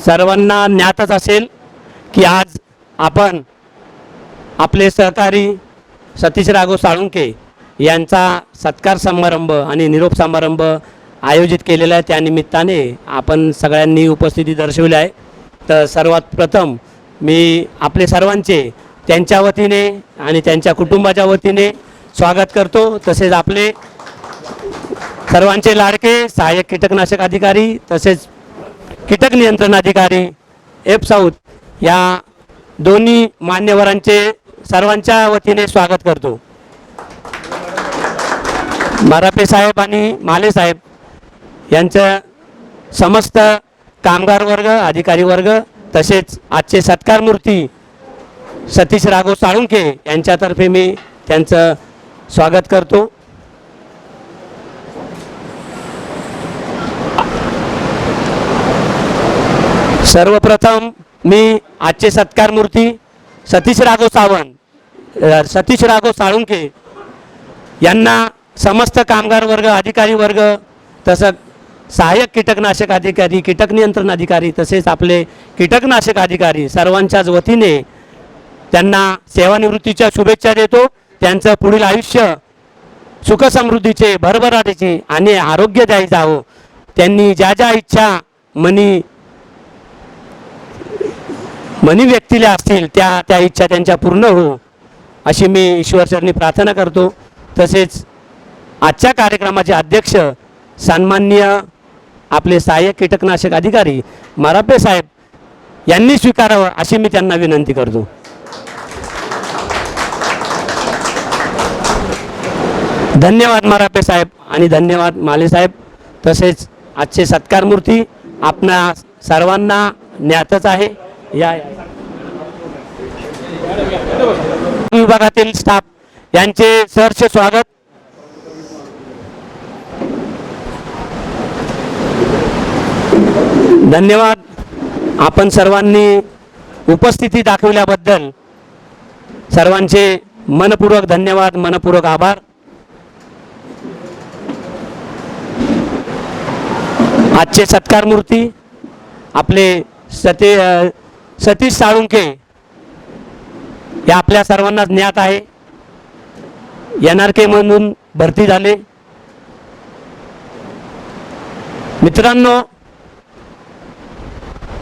सर्वांना ज्ञातच असेल की आज आपण आपले सहकारी सतीश राघव साळुंखे यांचा सत्कार समारंभ आणि निरोप समारंभ आयोजित केलेला आहे। त्या निमित्ताने आपण सगळ्यांनी उपस्थिती दर्शवली आहे। तर सर्वात प्रथम मी आपले सर्वांचे त्यांच्या वतीने आणि त्यांच्या कुटुंबाच्या वतीने स्वागत करतो। तसेच आपले सर्वांचे लाडके सहाय्यक कीटकनाशक अधिकारी तसेच कीटक नियंत्रण अधिकारी एफ साऊथ या दोन्ही मान्यवरांचे सर्वांच्या वतीने स्वागत करतो। मारापे साहेब आणि माले साहेब यांचं समस्त कामगार वर्ग अधिकारी वर्ग तसेच आजचे सत्कार मूर्ती सतीश राघव साळुंखे यांच्यातर्फे मी त्यांचं स्वागत करतो। सर्वप्रथम मी आजचे सत्कार मूर्ती सतीश राघव साळुंखे यांना समस्त कामगार वर्ग अधिकारी वर्ग तसंच सहाय्यक कीटकनाशक अधिकारी कीटक नियंत्रण अधिकारी तसेच आपले कीटकनाशक अधिकारी सर्वांच्याच वतीने त्यांना सेवानिवृत्तीच्या शुभेच्छा देतो। त्यांचं पुढील आयुष्य सुखसमृद्धीचे भरभराटीचे आणि आरोग्यदायी जावो। त्यांनी ज्या ज्या इच्छा मनी व्यक्तीला असतील त्या इच्छा त्यांच्या पूर्ण हो अशी मी ईश्वरचरणी प्रार्थना करतो। तसेच आजच्या कार्यक्रमाचे अध्यक्ष सन्माननीय आपले सहाय्यक कीटकनाशक अधिकारी मारापे साहेब यांनी स्वीकारावं अशी मी त्यांना विनंती करतो। धन्यवाद मारापे साहेब आणि धन्यवाद माले साहेब। तसेच आजचे सत्कार मूर्ती आपणा सर्वांना ज्ञातच आहे। या विभागातील स्टाफ यांचे सहर्ष स्वागत। धन्यवाद। आपण सर्वांनी उपस्थिती दाखवल्याबद्दल सर्वांचे मनपूर्वक धन्यवाद मनपूर्वक आभार। आजचे सत्कार मूर्ती आपले सतीश साळुंखे हे आपल्या सर्वांना ज्ञात आहे। NRK म्हणून भरती झाले। मित्रांनो,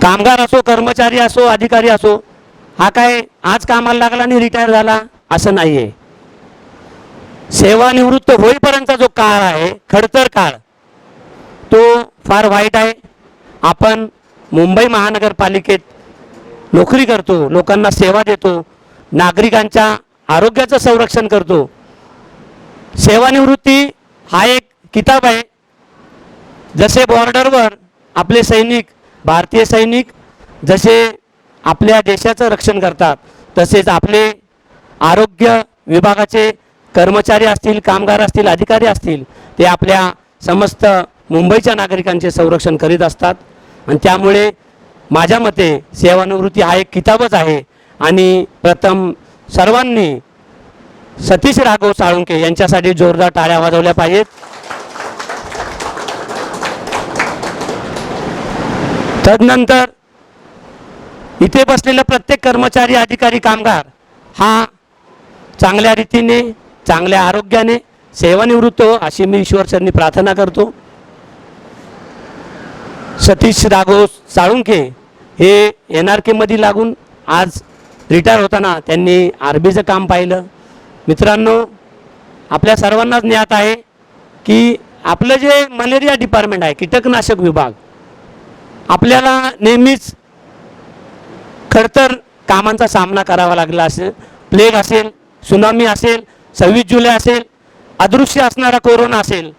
कामगार असो कर्मचारी असो अधिकारी असो हा काय आज कामाला लागला आणि रिटायर झाला असं नाही आहे। सेवानिवृत्त होईपर्यंतचा जो काळ आहे खडतर काळ तो फार वाईट आहे। आपण मुंबई महानगरपालिकेत नोकरी करतो, लोकांना सेवा देतो, नागरिकांच्या आरोग्याचं संरक्षण करतो। सेवानिवृत्ती हा एक किताब आहे। जसे बॉर्डरवर आपले सैनिक भारतीय सैनिक जसे आपल्या देशाचं रक्षण करतात तसेच आपले आरोग्य विभागाचे कर्मचारी असतील, कामगार असतील, अधिकारी असतील, ते आपल्या समस्त मुंबईच्या नागरिकांचे संरक्षण करीत असतात. आणि त्यामुळे माझ्या मते सेवानिवृत्ती हा एक किताबच आहे. आणि प्रथम सर्वांनी सतीश राघव साळुंखे यांच्यासाठी जोरदार टाळ्या वाजवल्या पाहिजेत. तदनंतर इथे बसलेला प्रत्येक कर्मचारी, अधिकारी, कामगार हा चांगल्या रीतीने, चांगल्या आरोग्याने सेवानिवृत्त हो अशी मी ईश्वरचरणी प्रार्थना करतो. सतीश राघव साळुंखे हे NRKमध्ये लागून आज रिटायर होताना त्यांनी RBचं काम पाहिलं. मित्रांनो, आपल्या सर्वांनाच ज्ञात आहे की आपलं जे मलेरिया डिपार्टमेंट आहे, कीटकनाशक विभाग, आपल्याला नेहमीच खडतर कामांचा सामना करावा लागला असेल. प्लेग असेल, सुनामी असेल, 26 जुलै असेल, अदृश्य असणारा कोरोना असेल,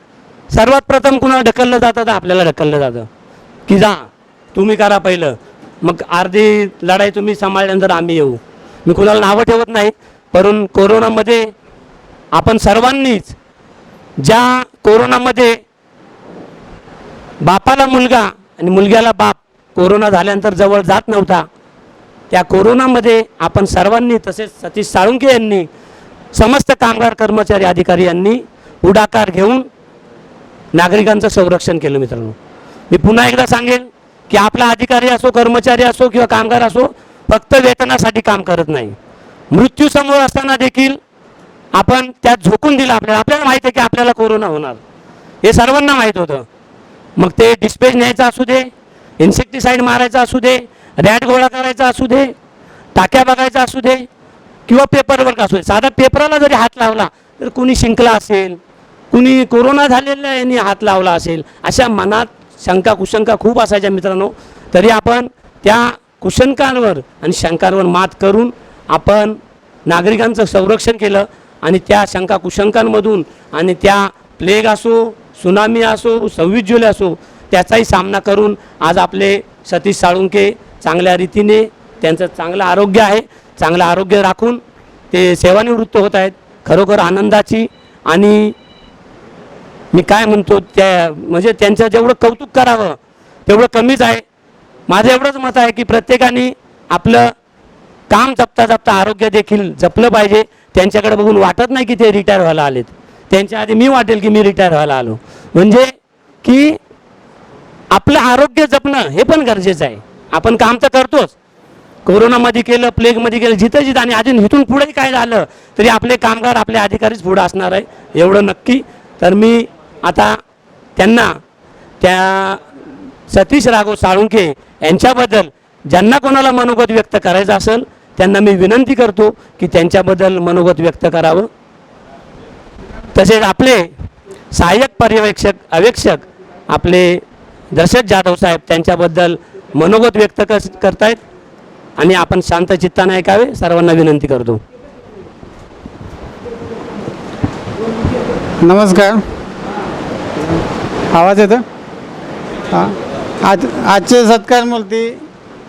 सर्वात प्रथम कुणाला ढकललं जातं तर आपल्याला ढकललं जातं की जा तुम्ही करा पहिलं, मग अर्धी लढाई तुम्ही सांभाळल्यानंतर आम्ही येऊ. मी कुणाला नावं ठेवत नाही, परंतु कोरोनामध्ये आपण सर्वांनीच, ज्या कोरोनामध्ये बापाला मुलगा आणि मुलग्याला बाप कोरोना झाल्यानंतर जवळ जात नव्हता, त्या कोरोनामध्ये आपण सर्वांनी, तसेच सतीश साळुंखे यांनी, समस्त कामगार, कर्मचारी, अधिकारी यांनी पुढाकार घेऊन नागरिकांचं संरक्षण केलं. मित्रांनो, मी पुन्हा एकदा सांगेन की आपला अधिकारी असो, कर्मचारी असो किंवा कामगार असो, फक्त वेतनासाठी काम करत नाही. मृत्यूसमोर असताना देखील आपण त्यात झोकून दिलं. आपल्याला माहीत आहे की आपल्याला कोरोना होणार, हे सर्वांना माहीत होतं. मग ते डिस्पेज न्यायचा असू दे, इन्सेक्टिसाईड मारायचा असू दे, रॅट गोळा करायचा असू दे, टाक्या बघायचा असू दे किंवा पेपरवर्क असू दे. साधा पेपराला जरी हात लावला तर कुणी शिंकला असेल, कुणी कोरोना झालेल्या यांनी हात लावला असेल, अशा मनात शंका कुशंका खूप असायच्या. मित्रांनो, तरी आपण त्या कुशंकांवर आणि शंकांवर मात करून आपण नागरिकांचं संरक्षण केलं. आणि त्या शंका कुशंकांमधून आणि त्या प्लेग असो, सुनामी असो, 26 जुलै असो, त्याचाही सामना करून आज आपले सतीश साळुंखे चांगल्या रीतीने, त्यांचं चांगलं आरोग्य आहे, चांगलं आरोग्य राखून ते सेवानिवृत्त होत आहेत. खरोखर आनंदाची, आणि मी काय म्हणतो त्या म्हणजे त्यांचं जेवढं कौतुक करावं तेवढं कमीच आहे. माझं एवढंच मत आहे की प्रत्येकाने आपलं काम जपता जपता आरोग्य देखील जपलं पाहिजे. त्यांच्याकडे बघून वाटत नाही की ते रिटायर व्हायला आलेत, त्यांच्या आधी मी वाटेल की मी रिटायर व्हायला आलो. म्हणजे की आपलं आरोग्य जपणं हे पण गरजेचं आहे. आपण काम तर करतोच, कोरोनामध्ये केलं, प्लेगमध्ये केलं, जिथं जिथं, आणि अजून इथून पुढेही काय झालं तरी आपले कामगार, आपले अधिकारीच पुढं असणार आहे, एवढं नक्की. तर मी आता त्यांना, त्या सतीश राघव साळुंखे यांच्याबद्दल ज्यांना कोणाला मनोगत व्यक्त करायचं असेल त्यांना मी विनंती करतो की त्यांच्याबद्दल मनोगत व्यक्त करावं. तसेच आपले सहाय्यक पर्यवेक्षक, अवेक्षक आपले दशरथ जाधव साहेब त्यांच्याबद्दल मनोगत व्यक्त करतायत, आणि आपण शांत चित्ताने ऐकावे, सर्वांना विनंती करतो. नमस्कार, आवाज येतो? हां, आजचे सत्कार मूर्ती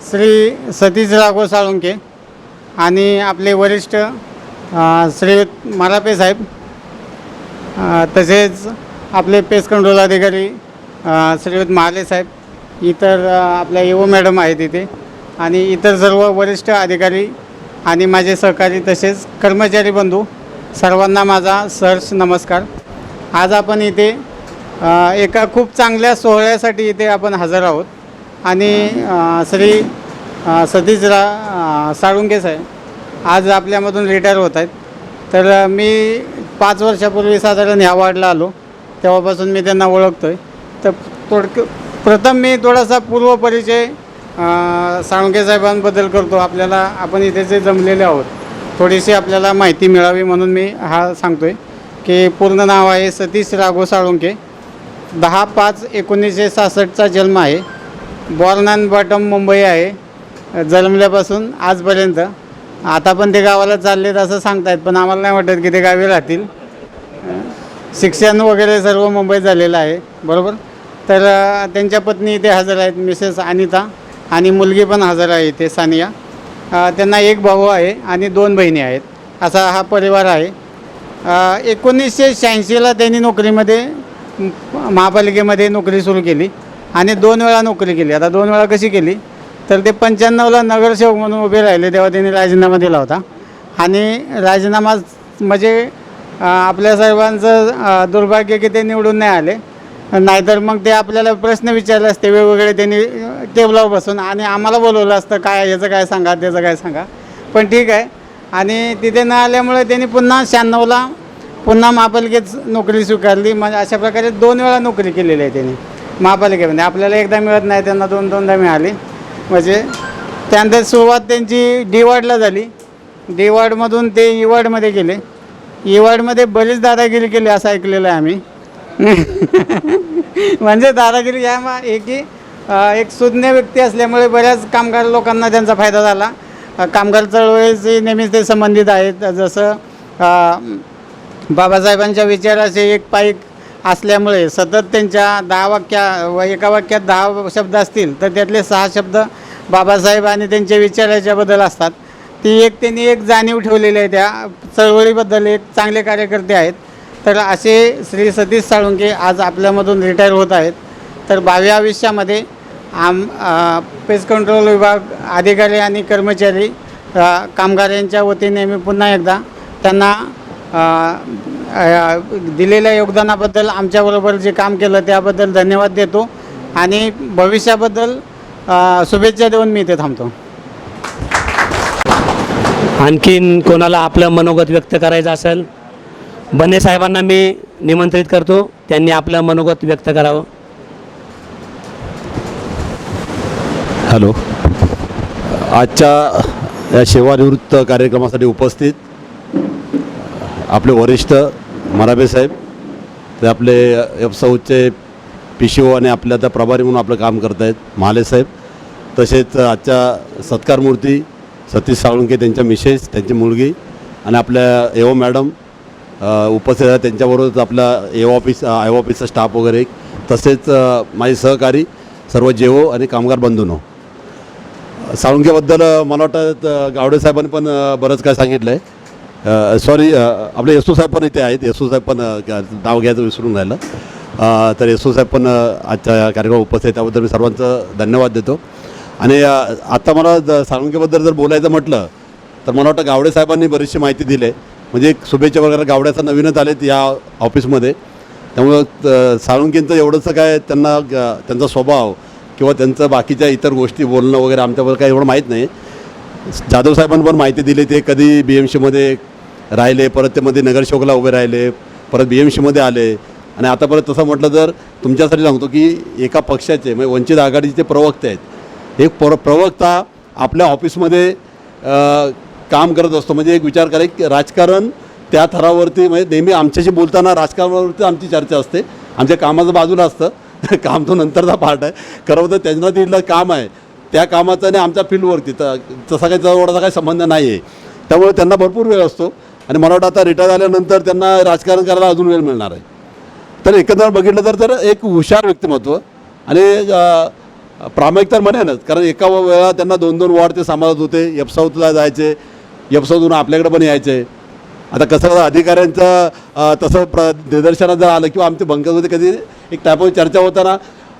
श्री सतीश राघव साळुंखे आणि आपले वरिष्ठ श्रीयुत मारापे साहेब, तसेच आपले पेस्ट कंट्रोल अधिकारी श्रीयुत महाले साहेब, इतर आपल्या EO मॅडम आहेत इथे, आणि इतर सर्व वरिष्ठ अधिकारी आणि माझे सहकारी तसेच कर्मचारी बंधू, सर्वांना माझा सहर्ष नमस्कार. आज आपण इथे एका खूप चांगल्या सोहळ्यासाठी इथे आपण हजर आहोत. आणि श्री सतीश साळुंखे साहेब आज आपल्यामधून रिटायर होत आहेत. तर मी 5 वर्षापूर्वी साधारण ह्या वार्डला आलो, तेव्हापासून मी त्यांना ओळखतो आहे. तर प्रथम मी थोडासा पूर्वपरिचय साळुंखे साहेबांबद्दल करतो. आपण इथे जे जमलेले आहोत, थोडीशी आपल्याला माहिती मिळावी म्हणून मी हा सांगतो आहे की पूर्ण नाव आहे सतीश राघव साळुंखे. 10/5/1966चा जन्म आहे. बॉर्न अँड बॉटम मुंबई आहे. जन्मल्यापासून आजपर्यंत, आता पण ते गावाला चाललेत असं सांगतायत, पण आम्हाला नाही वाटत की ते गावी राहतील. शिक्षण वगैरे सर्व मुंबईत झालेलं आहे, बरोबर. तर त्यांच्या पत्नी इथे हजर आहेत, मिसेस अनिता, आणि मुलगी पण हजर आहे इथे, सानिया. त्यांना एक भाऊ आहे आणि 2 बहिणी आहेत. असा हा परिवार आहे. 1986ला त्यांनी नोकरीमध्ये महापालिकेमध्ये नोकरी सुरू केली आणि 2 वेळा नोकरी केली. आता 2 वेळा कशी केली तर ते 95ला नगरसेवक म्हणून उभे राहिले तेव्हा त्यांनी राजीनामा दिला होता. आणि राजीनामा म्हणजे आपल्या सर्वांचं दुर्भाग्य की ते निवडून नाही आले, नाहीतर मग ते आपल्याला प्रश्न विचारले असते वेगवेगळे त्यांनी टेबलावर बसून आणि आम्हाला बोलवलं असतं काय याचं काय सांगा त्याचं काय सांगा. पण ठीक आहे. आणि तिथे न आल्यामुळे त्यांनी पुन्हा 96ला पुन्हा महापालिकेत नोकरी स्वीकारली. म्हणजे अशा प्रकारे 2 वेळा नोकरी केलेली आहे त्यांनी महापालिकेमध्ये. आपल्याला एकदा मिळत नाही, त्यांना 2-2दा मिळाली. म्हणजे त्यानंतर सुरुवात त्यांची डी वार्डला झाली. डी वार्डमधून ते ई वार्डमध्ये गेले. ई वार्डमध्ये बरीच दादागिरी केली असं ऐकलेलं आहे आम्ही. म्हणजे दादागिरी या आहे की एक सुज्ञ व्यक्ती असल्यामुळे बऱ्याच कामगार लोकांना त्यांचा फायदा झाला. कामगार चळवळीशी नेहमीच ते संबंधित आहेत. जसं बाबासाहेबांच्या विचाराचे एक पाईक असल्यामुळे सतत त्यांच्या एका वाक्यात 10 शब्द असतील तर त्यातले 6 शब्द बाबासाहेब आणि त्यांच्या विचाराच्याबद्दल असतात. त्यांनी एक जाणीव ठेवलेली आहे. त्या चळवळीबद्दल एक चांगले कार्यकर्ते आहेत. तर असे श्री सतीश साळुंखे आज आपल्यामधून रिटायर होत आहेत. तर भावी आयुष्यामध्ये पेस्ट कंट्रोल विभाग अधिकारी आणि कर्मचारी कामगारांच्या वतीने मी पुन्हा एकदा त्यांना दिलेल्या योगदानाबद्दल, आमच्याबरोबर जे काम केलं त्याबद्दल धन्यवाद देतो आणि भविष्याबद्दल शुभेच्छा देऊन मी इथे थांबतो. आणखीन कोणाला आपलं मनोगत व्यक्त करायचं असेल, बने साहेबांना मी निमंत्रित करतो, त्यांनी आपलं मनोगत व्यक्त करावं. हॅलो. आजच्या या सेवानिवृत्त कार्यक्रमासाठी उपस्थित आपले वरिष्ठ मराबे साहेब, ते आपले एफसाऊचे PCO आणि आपल्या त्या प्रभारी म्हणून आपलं काम करत आहेत महाले साहेब, तसेच आजच्या सत्कारमूर्ती सतीश साळुंखे, त्यांच्या मिसेस, त्यांची मुलगी आणि आपल्या एओ मॅडम उपस्थित आहेत. त्यांच्याबरोबरच आपला आय ऑफिसचा स्टाफ वगैरे, तसेच माझे सहकारी सर्व जेओ आणि कामगार बंधूंनो. साळुंखेबद्दल मला वाटतं गावडे साहेबांनी पण बरंच काय सांगितलं आहे. सॉरी, आपले येसू साहेब पण इथे आहेत. येसू साहेब पण नाव घ्यायचं विसरून राहिलं. तर येसू साहेब पण आजच्या कार्यक्रमात उपस्थित आहेत, त्याबद्दल मी सर्वांचं धन्यवाद देतो. आणि आता मला साळुंखेबद्दल जर बोलायचं म्हटलं तर मला वाटतं गावडे साहेबांनी बरीचशी माहिती दिली आहे. म्हणजे एक शुभेच्छा वगैरे गावड्याचा नवीनच आलेत या ऑफिसमध्ये, त्यामुळं साळुंखेंचं एवढंसं काय त्यांचा स्वभाव किंवा त्यांचं बाकीच्या इतर गोष्टी बोलणं वगैरे आमच्याबद्दल काही एवढं माहीत नाही. जाधव साहेबांनी पण माहिती दिली. ते कधी BMCमध्ये राहिले, परत ते मध्ये नगरसेवकला उभे राहिले, परत BMCमध्ये आले आणि आता परत तसं म्हटलं तर तुमच्यासाठी सांगतो की एका पक्षाचे म्हणजे वंचित आघाडीचे प्रवक्ते आहेत. एक प्रवक्ता आपल्या ऑफिसमध्ये काम करत असतो. म्हणजे एक विचार करा की राजकारण त्या थरावरती, म्हणजे नेहमी आमच्याशी बोलताना राजकारणावरती आमची चर्चा असते. आमच्या कामाचं बाजूला असतं, काम तो नंतरचा पार्ट आहे. खरं तर त्यांना तिथलं काम आहे, त्या कामाचं आणि आमच्या फील्डवरती तर तसा काही जवळचा काही संबंध नाही आहे. त्यामुळे त्यांना भरपूर वेळ असतो आणि मला वाटतं आता रिटायर झाल्यानंतर त्यांना राजकारण करायला अजून वेळ मिळणार आहे. तर एकंदर बघितलं तर एक हुशार व्यक्तिमत्व आणि प्रामाणिक तर म्हणेनच, कारण एका वेळा त्यांना 2-2 वॉर्ड ते सांभाळत होते. एफसाऊथला जायचे, एफसाऊथून आपल्याकडे पण यायचे. आता कसं तसं निदर्शनात जर आलं किंवा आमच्या बंकामध्ये कधी एक टाईपची चर्चा होताना,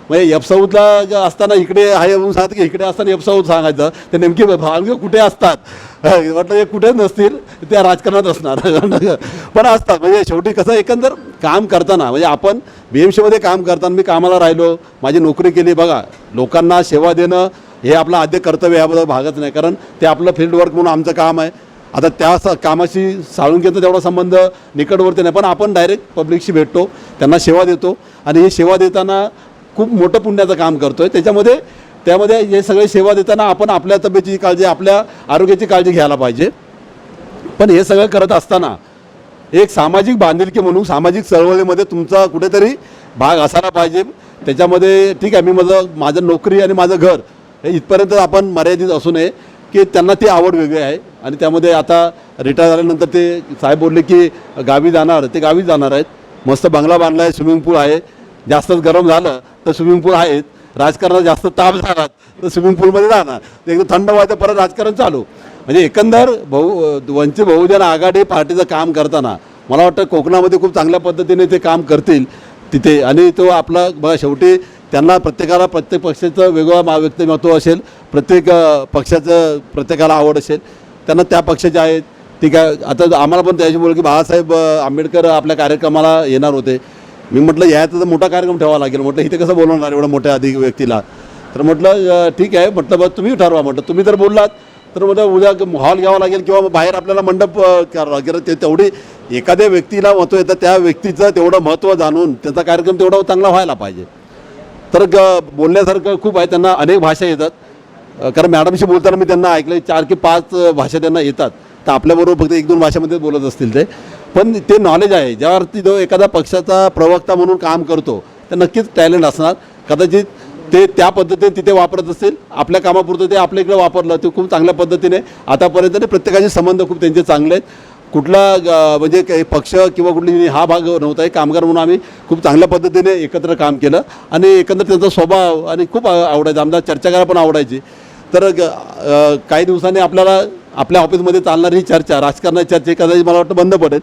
म्हणजे एफसाऊथला असताना इकडे आहे म्हणून सांगतं की इकडे असताना एफसाऊथ सांगायचं, ते नेमकी भानगड कुठे असतात म्हटलं हे कुठेच नसतील, त्या राजकारणात असणार पण असतात. म्हणजे शेवटी कसं एकंदर काम करताना, म्हणजे आपण BMCमध्ये काम करताना मी कामाला राहिलो, माझी नोकरी केली. बघा, लोकांना सेवा देणं हे आपलं आद्य कर्तव्य, याबद्दल भागच नाही, कारण ते आपलं फील्डवर्क म्हणून आमचं काम आहे. आता त्या कामाशी साळुंखेचा तेवढा संबंध निकटवर्ती नाही, पण आपण डायरेक्ट पब्लिकशी भेटतो, त्यांना सेवा देतो आणि हे सेवा देताना खूप मोठं पुण्याचं काम करतो आहे. त्यामध्ये हे सगळे सेवा देताना आपण आपल्या तब्येतीची काळजी, आपल्या आरोग्याची काळजी घ्यायला पाहिजे. पण हे सगळं करत असताना एक सामाजिक बांधिलकी म्हणून सामाजिक चळवळीमध्ये तुमचा कुठेतरी भाग असायला पाहिजे. त्याच्यामध्ये ठीक आहे, मी माझं नोकरी आणि माझं घर हे इथपर्यंत आपण मर्यादित असू नये, की त्यांना ती आवड वेगळी आहे. आणि त्यामध्ये आता रिटायर झाल्यानंतर ते साहेब बोलले की गावी जाणार, ते गावी जाणार आहेत. मस्त बंगला बांधला आहे, स्विमिंग पूल आहे. जास्तच गरम झालं तर स्विमिंग पूल आहेत, राजकारणात जास्त ताप झाला तर स्विमिंग पूलमध्ये जाणार, ते एकदम थंड व्हायचं, परत राजकारण चालू. म्हणजे एकंदर वंचित बहुजन आघाडी पार्टीचं काम करताना मला वाटतं कोकणामध्ये खूप चांगल्या पद्धतीने ते काम करतील तिथे. आणि तो आपला बघा शेवटी त्यांना प्रत्येकाला प्रत्येक पक्षाचं वेगळं व्यक्तिमत्व असेल, प्रत्येक पक्षाचं प्रत्येकाला आवड असेल, त्यांना त्या पक्षाचे आहेत ठीक आहे. आता आम्हाला पण त्याच्यामुळे की बाळासाहेब आंबेडकर आपल्या कार्यक्रमाला येणार होते. मी म्हटलं याचा तर मोठा कार्यक्रम ठेवावा लागेल, म्हटलं इथे कसं बोलवणार एवढं मोठ्या अधिक व्यक्तीला. तर म्हटलं ठीक आहे, म्हटलं बस तुम्ही ठरवा, म्हटलं तुम्ही जर बोललात तर म्हटलं उद्या हॉल घ्यावा लागेल किंवा बाहेर आपल्याला मंडप करावा लागेल. ते तेवढी एखाद्या व्यक्तीला महत्त्व येतं, त्या व्यक्तीचं तेवढं महत्त्व जाणून त्याचा कार्यक्रम तेवढा चांगला व्हायला पाहिजे. तर बोलण्यासारखं खूप आहे. त्यांना अनेक भाषा येतात, कारण मॅडमशी बोलताना मी त्यांना ऐकलं 4 की 5 भाषा त्यांना येतात. तर आपल्याबरोबर फक्त 1-2 भाषेमध्ये बोलत असतील ते, पण ते नॉलेज आहे. ज्यावरती जो एखादा पक्षाचा प्रवक्ता म्हणून काम करतो तर नक्कीच टॅलेंट असणार. कदाचित ते त्या पद्धतीने तिथे वापरत असतील, आपल्या कामापुरतं ते आपल्या इकडे वापरलं ते खूप चांगल्या पद्धतीने आतापर्यंत. प्रत्येकाचे संबंध खूप त्यांचे चांगले आहेत. कुठला म्हणजे काही पक्ष किंवा कुठली हा भाग नव्हता. कामगार म्हणून आम्ही खूप चांगल्या पद्धतीने एकत्र काम केलं आणि एकंदर त्यांचा स्वभाव आणि खूप आवडायचा. आमचा चर्चा करायला पण आवडायची. तर काही दिवसांनी आपल्याला आपल्या ऑफिसमध्ये चालणारी ही चर्चा, राजकारणाची चर्चा कदाचित मला वाटतं बंद पडेल.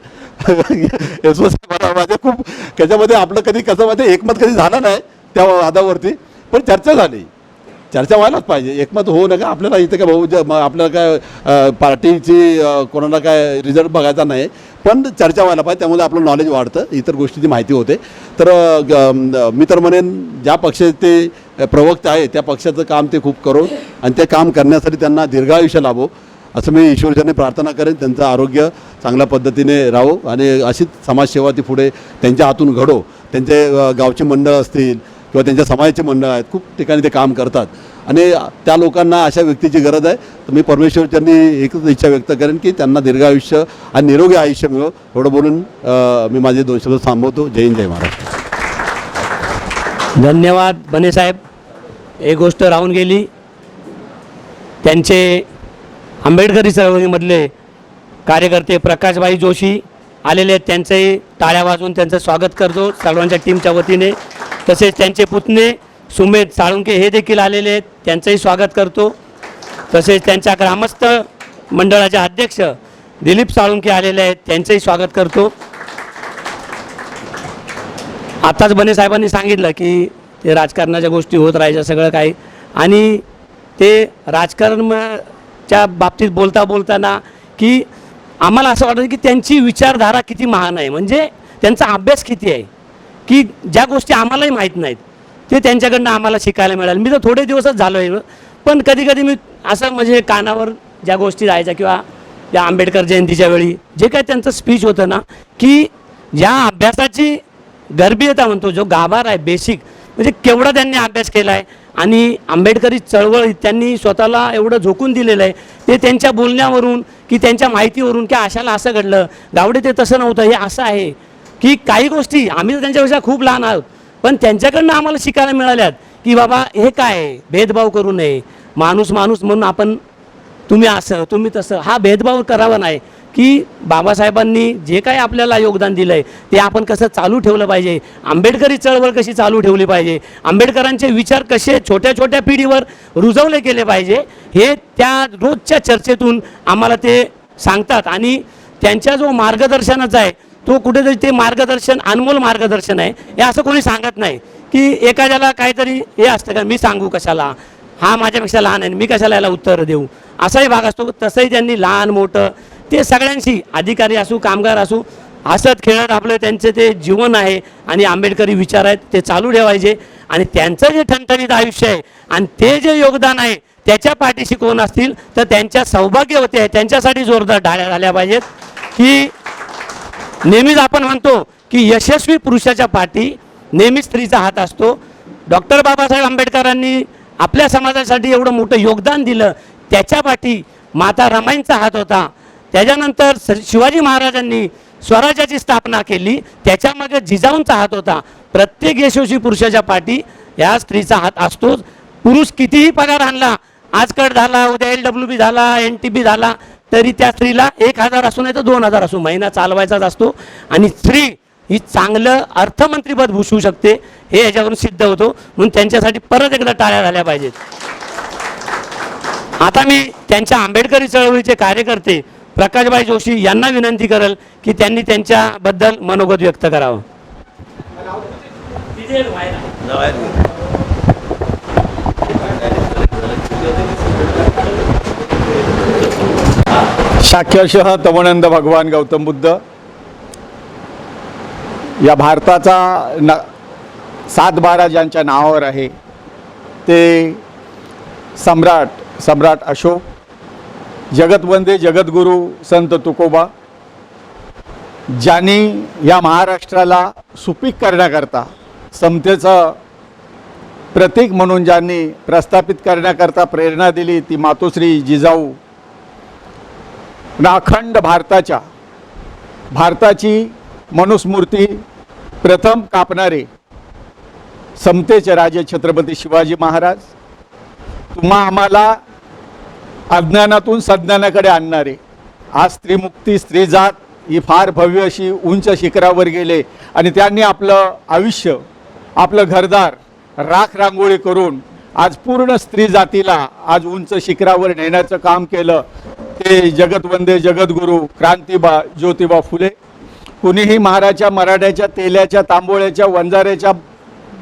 माझ्या खूप त्याच्यामध्ये आपलं कधी कसं माहिती एकमत कधी झालं नाही त्या वादावरती, पण चर्चा झाली. चर्चा व्हायलाच पाहिजे, एकमत होऊ नका. आपल्याला इथे काय भाऊ आपल्याला काय पार्टीची कोणाला काय रिझल्ट बघायचा नाही, पण चर्चा व्हायला पाहिजे. त्यामुळे आपलं नॉलेज वाढतं, इतर गोष्टीची माहिती होते. तर मी तर म्हणेन ज्या पक्षाचे प्रवक्ते आहे त्या पक्षाचं काम ते खूप करून आणि ते काम करण्यासाठी त्यांना दीर्घायुष्य लाभो असं मी ईश्वरचरणी प्रार्थना करेन. त्यांचं आरोग्य चांगल्या पद्धतीने राहो आणि अशीच समाजसेवा ती पुढे त्यांच्या हातून घडो. त्यांचे गावचे मंडळ असतील किंवा त्यांच्या समाजाचे मंडळ आहेत, खूप ठिकाणी ते काम करतात आणि त्या लोकांना अशा व्यक्तीची गरज आहे. तर मी परमेश्वरचरणी एकच इच्छा व्यक्त करेन की त्यांना दीर्घायुष्य आणि निरोगी आयुष्य मिळो. एवढं बोलून मी माझे 2 शब्द थांबवतो. जय हिंद, जय महाराष्ट्र. धन्यवाद बने साहेब. एक गोष्ट राहून गेली, त्यांचे आंबेडकरी चळवळीमधले कार्यकर्ते प्रकाशभाई जोशी आलेले आहेत. त्यांचंही टाळ्या वाजवून त्यांचं स्वागत करतो सर्वांच्या टीमच्या वतीने. तसेच त्यांचे पुतणे सुमेध साळुंके हे देखील आलेले आहेत, त्यांचंही स्वागत करतो. तसेच त्यांच्या ग्रामस्थ मंडळाचे अध्यक्ष दिलीप साळुंके आलेले आहेत, त्यांचंही स्वागत करतो. आताच बने साहेबांनी सांगितलं की ते राजकारणाच्या गोष्टी होत राहायच्या सगळं काही, आणि ते राजकारणाच्या बाबतीत बोलताना की आम्हाला असं वाटतं की त्यांची विचारधारा किती महान आहे, म्हणजे त्यांचा अभ्यास किती आहे, की ज्या गोष्टी आम्हालाही माहीत नाहीत ते त्यांच्याकडनं आम्हाला शिकायला मिळालं. मी तर थोडे दिवसच झालो आहे, पण कधी मी असं म्हणजे कानावर ज्या गोष्टी जायच्या किंवा त्या आंबेडकर जयंतीच्या वेळी जे काय त्यांचं स्पीच होतं ना, की ज्या अभ्यासाची गर्भीयता म्हणतो, जो गाभार आहे बेसिक, म्हणजे केवढा त्यांनी अभ्यास केला आहे आणि आंबेडकरी चळवळ त्यांनी स्वतःला एवढं झोकून दिलेलं आहे. ते त्यांच्या बोलण्यावरून की त्यांच्या माहितीवरून की अशाला असं घडलं, गावडे ते तसं नव्हतं, हे असं आहे की काही गोष्टी आम्ही तर त्यांच्यापेक्षा खूप लहान आहोत, पण त्यांच्याकडनं आम्हाला शिकायला मिळाल्यात की बाबा हे काय आहे, भेदभाव करू नये, माणूस म्हणून आपण तुम्ही असं तुम्ही तसं हा भेदभाव करावा नाही, की बाबासाहेबांनी जे काही आपल्याला योगदान दिलं आहे ते आपण कसं चालू ठेवलं पाहिजे, आंबेडकरी चळवळ कशी चालू ठेवली पाहिजे, आंबेडकरांचे विचार कसे छोट्या पिढीवर रुजवले गेले पाहिजे, हे त्या रोजच्या चर्चेतून आम्हाला ते सांगतात. आणि त्यांच्या जो मार्गदर्शनाचा आहे तो कुठेतरी ते मार्गदर्शन अनमोल मार्गदर्शन आहे. हे असं कोणी सांगत नाही की एखाद्याला काहीतरी हे असतं का मी सांगू कशाला, हा माझ्यापेक्षा लहान आहे मी कशाला याला उत्तर देऊ, असाही भाग असतो. तसंही त्यांनी लहान मोठं ते सगळ्यांशी, अधिकारी असू कामगार असू, हसत खेळत आपलं त्यांचं ते जीवन आहे आणि आंबेडकरी विचार आहेत ते चालू ठेवायचे. आणि त्यांचं जे ठणठणीत आयुष्य आहे आणि ते जे योगदान आहे त्याच्या पाठीशी कोण असतील तर त्यांच्या सौभाग्यवती आहे, त्यांच्यासाठी जोरदार टाळ्या झाल्या पाहिजेत. की नेहमीच आपण म्हणतो की यशस्वी पुरुषाच्या पाठी नेहमीच स्त्रीचा हात असतो. डॉक्टर बाबासाहेब आंबेडकरांनी आपल्या समाजासाठी एवढं मोठं योगदान दिलं, त्याच्या पाठी माता रमाईंचा हात होता. त्याच्यानंतर शिवाजी महाराजांनी स्वराज्याची स्थापना केली, त्याच्यामध्ये जिजाऊंचा हात होता. प्रत्येक यशस्वी पुरुषाच्या पाठी या स्त्रीचा हात असतोच. पुरुष कितीही पगार आणला, आज कट झाला, उद्या LWB झाला, NTB झाला, तरी त्या स्त्रीला 1000 असू नाही तर 2000 असू महिना चालवायचाच असतो. आणि स्त्री ही चांगलं अर्थमंत्रीपद भूषवू शकते, हे याच्यावरून सिद्ध होतो. म्हणून त्यांच्यासाठी परत एकदा टाळ्या झाल्या पाहिजेत. आता मी त्यांच्या आंबेडकरी चळवळीचे कार्यकर्ते प्रकाशभाई जोशी यांना विनंती करेल की त्यांनी त्यांच्याबद्दल मनोगत व्यक्त करावं. शाक्यशः तमोनंद भगवान गौतम बुद्ध या भारताचा 7/12 ज्यांच्या नावावर आहे ते सम्राट अशोक, जगतवंदे जगद्गुरू संत तुकोबा, ज्यांनी या महाराष्ट्राला सुपीक करण्याकरता, समतेचं प्रतीक म्हणून ज्यांनी प्रस्थापित करण्याकरता प्रेरणा दिली ती मातोश्री जिजाऊ. अखंड भारताची मनुस्मृती प्रथम कापणारे समतेचे राजे छत्रपती शिवाजी महाराज, तुम्हा आम्हाला अज्ञानातून सज्ञानाकडे आणणारे, आज स्त्रीमुक्ती स्त्रीजात ही फार भव्य अशी उंच शिखरावर गेले आणि त्यांनी आपलं आयुष्य, आपलं घरदार राख रांगोळी करून आज पूर्ण स्त्री जातीला आज उंच शिखरावर नेण्याचं काम केलं. ते जगतवंदे जगद्गुरू क्रांतीबा ज्योतिबा फुले. कुणीही महाराच्या मराठ्याच्या तेल्याच्या तांबोळ्याच्या वंजाऱ्याच्या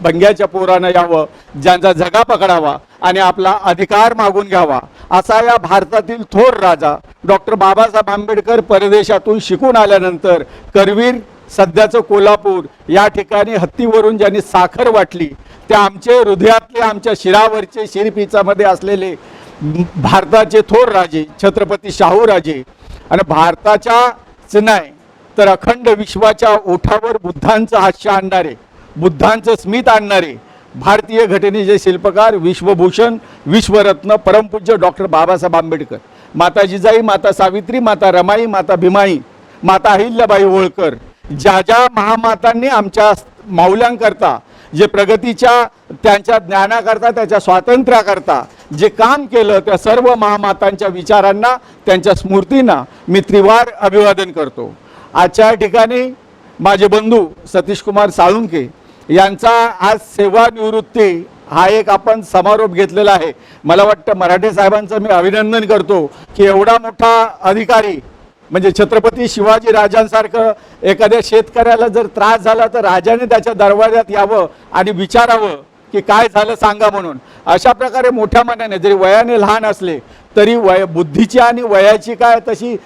भंग्याच्या पोरानं यावं, ज्यांचा झगा पकडावा आणि आपला अधिकार मागून घ्यावा, असा या भारतातील थोर राजा डॉक्टर बाबासाहेब आंबेडकर परदेशातून शिकून आल्यानंतर करवीर, सध्याचं कोल्हापूर या ठिकाणी हत्तीवरून ज्यांनी साखर वाटली, ते आमचे हृदयातले, आमच्या शिरावरचे, शिरपिचामध्ये असलेले भारताचे थोर राजे छत्रपती शाहूराजे. आणि भारताच्याच नाही तर अखंड विश्वाच्या ओठावर बुद्धांचं हास्य आणणारे, बुद्धांचं स्मित आणणारे भारतीय घटनेचे शिल्पकार, विश्वभूषण, विश्वरत्न परमपूज्य डॉक्टर बाबासाहेब आंबेडकर. माता जिजाई, माता सावित्री, माता रमाई, माता भीमाई, माता अहिल्याबाई होळकर, ज्या महामातांनी आमच्या माऊल्यांकरता जे प्रगतीच्या, त्यांच्या ज्ञानाकरता, त्याच्या स्वातंत्र्याकरता जे काम केलं, त्या सर्व महामातांच्या विचारांना, त्यांच्या स्मृतींना मी त्रिवार अभिवादन करतो. आजच्या ठिकाणी माझे बंधू सतीश कुमार साळुंके यांचा आज सेवानिवृत्ती हा एक आपण समारोप घेतलेला आहे. मला वाटतं मराठे साहेबांचं मी अभिनंदन करतो की एवढा मोठा अधिकारी, म्हणजे छत्रपती शिवाजी राजांसारखं एखाद्या शेतकऱ्याला जर त्रास झाला तर राजाने त्याच्या दरवाज्यात यावं आणि विचारावं की काय झालं सांगा म्हणून. अशा प्रकारे मोठ्या मनाने, जरी वयाने लहान असले तरी बुद्धीची आणि वयाची काय तशी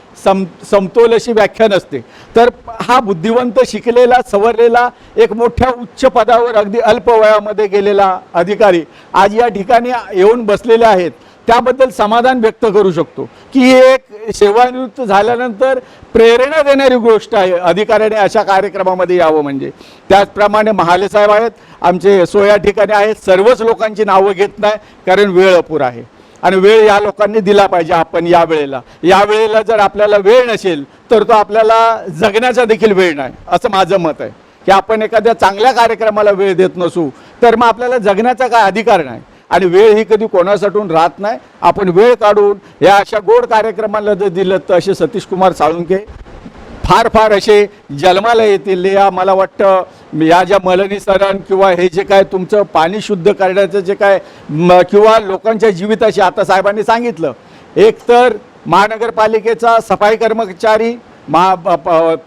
समतोल अशी व्याख्या नसते. तर हा बुद्धिवंत, शिकलेला, सवरलेला, एक मोठ्या उच्च पदावर अगदी अल्प वयामध्ये गेलेला अधिकारी आज या ठिकाणी येऊन बसलेले आहेत. त्याबद्दल समाधान व्यक्त करू शकतो की ही एक सेवानिवृत्त झाल्यानंतर प्रेरणा देणारी गोष्ट आहे अधिकाऱ्याने अशा कार्यक्रमामध्ये यावं. म्हणजे त्याचप्रमाणे महाले साहेब आहेत, आमचे सोया ठिकाणी आहेत. सर्वच लोकांची नावं घेत नाही कारण वेळ अपुरा आहे आणि वेळ या लोकांनी दिला पाहिजे. आपण या वेळेला जर आपल्याला वेळ नसेल तर तो आपल्याला जगण्याचा देखील वेळ नाही, असं माझं मत आहे. की आपण एखाद्या चांगल्या कार्यक्रमाला वेळ देत नसू तर मग आपल्याला जगण्याचा काय अधिकार नाही. आणि वेळ ही कधी कोणासाठून राहत नाही. आपण वेळ काढून या अशा गोड कार्यक्रमाला जर दिलं तर असे सतीश कुमार साळुंके फार असे जन्माला येतील. या मला वाटतं या ज्या मलनीकरण किंवा हे जे काय तुमचं पाणी शुद्ध करण्याचं जे काय किंवा लोकांच्या जीविताशी, आता साहेबांनी सांगितलं, एक तर महानगरपालिकेचा सफाई कर्मचारी,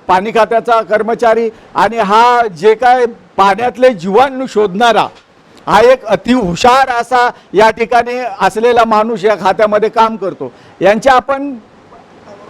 पाणी खात्याचा कर्मचारी आणि हा जे काय पाण्यातले जीवाणू शोधणारा हा एक अतिहुशार असा या ठिकाणी असलेला माणूस या खात्यामध्ये काम करतो. यांचे आपण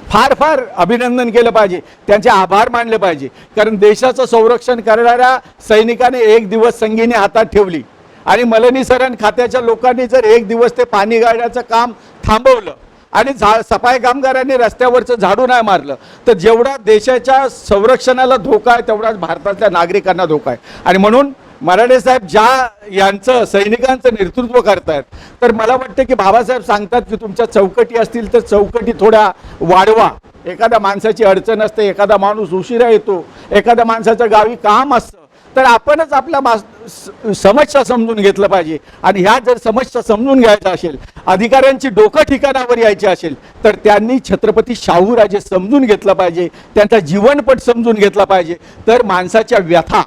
फार अभिनंदन केलं पाहिजे, त्यांचे आभार मानले पाहिजे. कारण देशाचं संरक्षण करणाऱ्या सैनिकाने एक दिवस संगीने हातात ठेवली आणि मलनीकरण खात्याच्या लोकांनी जर एक दिवस ते पाणी गाळण्याचं काम थांबवलं आणि सफाई कामगारांनी रस्त्यावरचं झाडू नाही मारलं तर जेवढा देशाच्या संरक्षणाला धोका आहे तेवढाच भारतातल्या नागरिकांना धोका आहे. आणि म्हणून मराठे साहेब ज्या यांचं सैनिकांचं नेतृत्व करतायत तर मला वाटतं की बाबासाहेब सांगतात की तुमच्या चौकटी असतील तर चौकटी थोड्या वाढवा. एखाद्या माणसाची अडचण असते, एखादा माणूस उशिरा येतो, एखाद्या माणसाच्या गावी काम असतं, तर आपणच आपल्या समस्या समजून घेतलं पाहिजे. आणि ह्या जर समस्या समजून घ्यायच्या असेल, अधिकाऱ्यांची डोकं ठिकाणावर यायची असेल तर त्यांनी छत्रपती शाहूराजे समजून घेतलं पाहिजे, त्यांचा जीवनपट समजून घेतला पाहिजे. तर माणसाच्या व्यथा,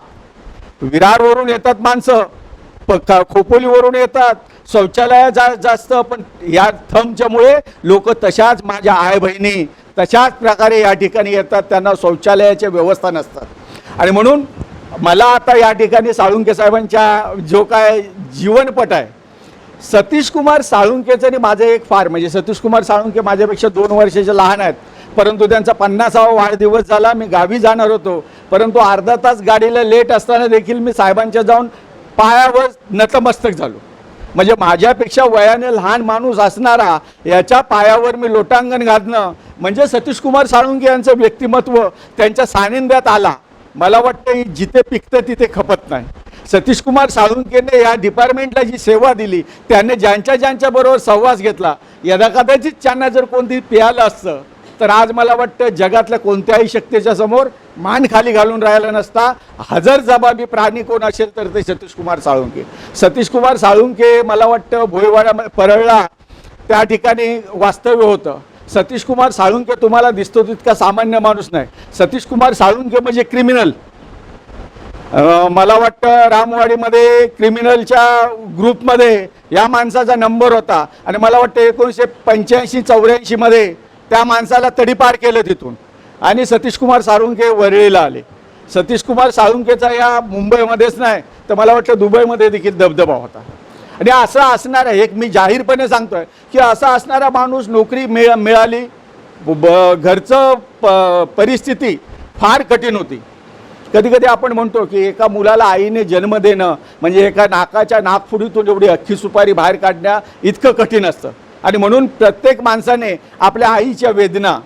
विरारवरून येतात माणसं, खोपोलीवरून येतात, शौचालयात जास्त, पण या थंबच्यामुळे लोक तशाच माझ्या आई बहिणी तशाच प्रकारे या ठिकाणी येतात, त्यांना शौचालयाच्या व्यवस्था नसतात. आणि म्हणून मला आता या ठिकाणी साळुंखे साहेबांच्या जो काय जीवनपट आहे, सतीश कुमार साळुंखेचं आणि माझं एक फार म्हणजे सतीश कुमार साळुंखे माझ्यापेक्षा 2 वर्षाचे लहान आहेत, परंतु त्यांचा 50वा वाढदिवस झाला. मी गावी जाणार होतो, परंतु अर्धा तास गाडीला लेट असताना देखील मी साहेबांच्या जाऊन पायावर नतमस्तक झालो. म्हणजे माझ्यापेक्षा वयाने लहान माणूस असणारा याच्या पायावर मी लोटांगण घालणं म्हणजे सतीश कुमार साळुंखे यांचं व्यक्तिमत्व त्यांच्या सानिध्यात आला. मला वाटतं जिथे पिकतं तिथे खपत नाही. सतीश कुमार साळुंखेने या डिपार्टमेंटला जी सेवा दिली, त्याने ज्यांच्या बरोबर सहवास घेतला, यदा कदाचित त्यांना जर कोणती पियालं असतं तर आज मला वाटतं जगातल्या कोणत्याही शक्तीच्या समोर मान खाली घालून राहिला नसता. हजर जबाबी प्राणी कोण असेल तर ते सतीश कुमार साळुंखे. सतीश कुमार साळुंखे मला वाटतं भोईवाडा परळला त्या ठिकाणी वास्तव्य होतं. सतीश कुमार साळुंखे तुम्हाला दिसतो तितका सामान्य माणूस नाही. सतीश कुमार साळुंखे म्हणजे क्रिमिनल. मला वाटतं रामवाडीमध्ये क्रिमिनलच्या ग्रुपमध्ये या माणसाचा नंबर होता आणि मला वाटतं 1985-84 मध्ये त्या माणसाला तडीपार केलं तिथून आणि सतीश कुमार साळुंखे वरळीला आले. सतीश कुमार साळुंखेचा या मुंबईमध्येच नाही तर मला वाटतं दुबईमध्ये देखील दबदबा होता. आणि असं असणारा एक मी जाहीरपणे सांगतोय की असा असणारा माणूस नोकरी मिळाली, घरचं परिस्थिती फार कठीण होती. कधी कधी आपण म्हणतो की एका मुलाला आईने जन्म देणं म्हणजे एका नाकाच्या नाकफुडीतून एवढी अख्खी सुपारी बाहेर काढण्या इतकं कठीण असतं. आणि म्हणून प्रत्येक माणसाने आपल्या आईच्या वेदना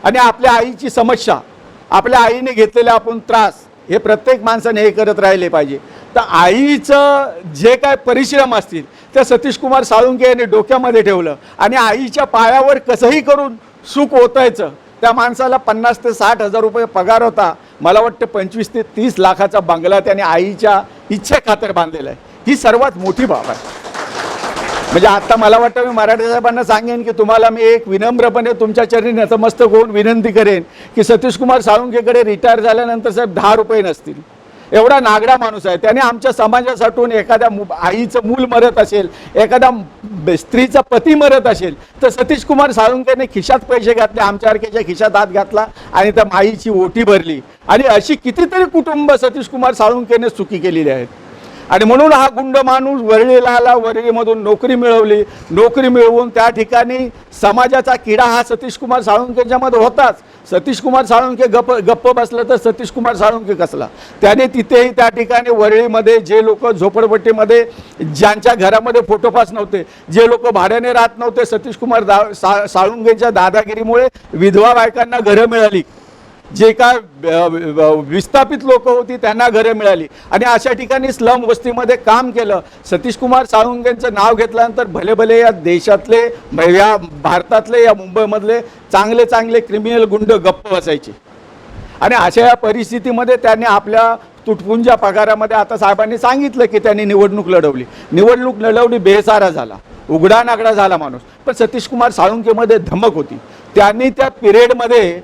आणि आपल्या आईची समस्या, आपल्या आईने घेतलेले आपण त्रास हे प्रत्येक माणसाने हे करत राहिले पाहिजे. तर आईचं जे काय परिश्रम असतील ते सतीश कुमार साळुंखे यांनी डोक्यामध्ये ठेवलं आणि आईच्या पायावर कसंही करून सुख ओतायचं. त्या माणसाला 50 ते 60 हजार रुपये पगार होता. मला वाटतं 25 ते 30 लाखाचा बंगला त्याने आईच्या इच्छेखातर बांधलेला आहे. ही सर्वात मोठी बाब आहे. म्हणजे आता मला वाटतं मी मराठे साहेबांना सांगेन की तुम्हाला मी एक विनम्रपणे तुमच्या चरणी नतमस्तक होऊन विनंती करेन की सतीश कुमार साळुंखेकडे रिटायर झाल्यानंतर साहेब 10 रुपये नसतील. एवढा नागडा माणूस आहे. त्याने आमच्या समाजासाठून एखाद्या आईचं मूल मरत असेल, एखाद्या स्त्रीचा पती मरत असेल तर सतीश कुमार साळुंखेने खिशात पैसे घातले, आमच्यासारख्याच्या खिशात हात घातला आणि त्या माईची ओटी भरली. आणि अशी कितीतरी कुटुंब सतीश कुमार साळुंखेने सुखी केलेली आहेत. आणि म्हणून हा गुंड माणूस वरळीला आला, वरळीमधून नोकरी मिळवली, नोकरी मिळवून त्या ठिकाणी समाजाचा किडा हा सतीश कुमार साळुंखेच्यामध्ये होताच. सतीश कुमार साळुंखे गप्प बसला तर सतीश कुमार साळुंखे कसला. त्याने तिथेही त्या ठिकाणी वरळीमध्ये जे लोक झोपडपट्टीमध्ये ज्यांच्या घरामध्ये फोटोपास नव्हते, जे लोक भाड्याने राहत नव्हते, सतीश कुमार साळुंखेच्या दादागिरीमुळे विधवा बायकांना घरं मिळाली. जे काय विस्थापित लोक होती त्यांना घरं मिळाली आणि अशा ठिकाणी स्लम वस्तीमध्ये काम केलं. सतीश कुमार साळुंखेंचं नाव घेतल्यानंतर भले भले या देशातले, या भारतातले, या मुंबईमधले चांगले चांगले क्रिमिनल गुंड गप्प बसायचे. आणि अशा या परिस्थितीमध्ये त्यांनी आपल्या तुटपुंजा पगारामध्ये आता साहेबांनी सांगितलं की त्यांनी निवडणूक लढवली, बेसारा झाला, उघडा नागडा झाला माणूस. पण सतीश कुमार साळुंखेमध्ये धमक होती. त्यांनी त्या पिरियडमध्ये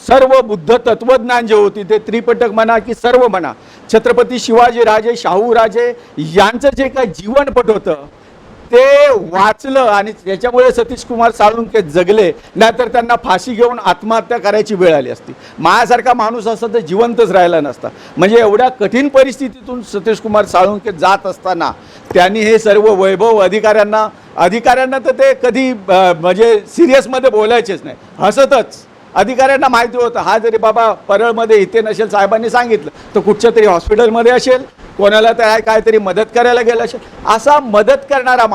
सर्व बुद्ध तत्वज्ञान जे होती ते त्रिपिटक म्हणा की सर्व म्हणा, छत्रपती शिवाजी राजे, शाहू राजे यांचं जे काही जीवनपट होतं ते वाचलं आणि त्याच्यामुळे सतीश कुमार साळुंखे जगले. नाहीतर त्यांना फाशी घेऊन आत्महत्या करायची वेळ आली असती. माझ्यासारखा माणूस असता तर जिवंतच राहिला नसता. म्हणजे एवढ्या कठीण परिस्थितीतून सतीश कुमार साळुंखे जात असताना त्यांनी हे सर्व वैभव अधिकाऱ्यांना तर ते कधी म्हणजे सिरियसमध्ये बोलायचेच नाही, हसतच. अधिकाऱ्यांना माहिती होतं हा जरी बाबा परळमध्ये इथे नसेल, साहेबांनी सांगितलं तर कुठच्या तरी हॉस्पिटलमध्ये असेल, कोणाला तर काहीतरी मदत करायला गेला असेल. असा मदत करणारा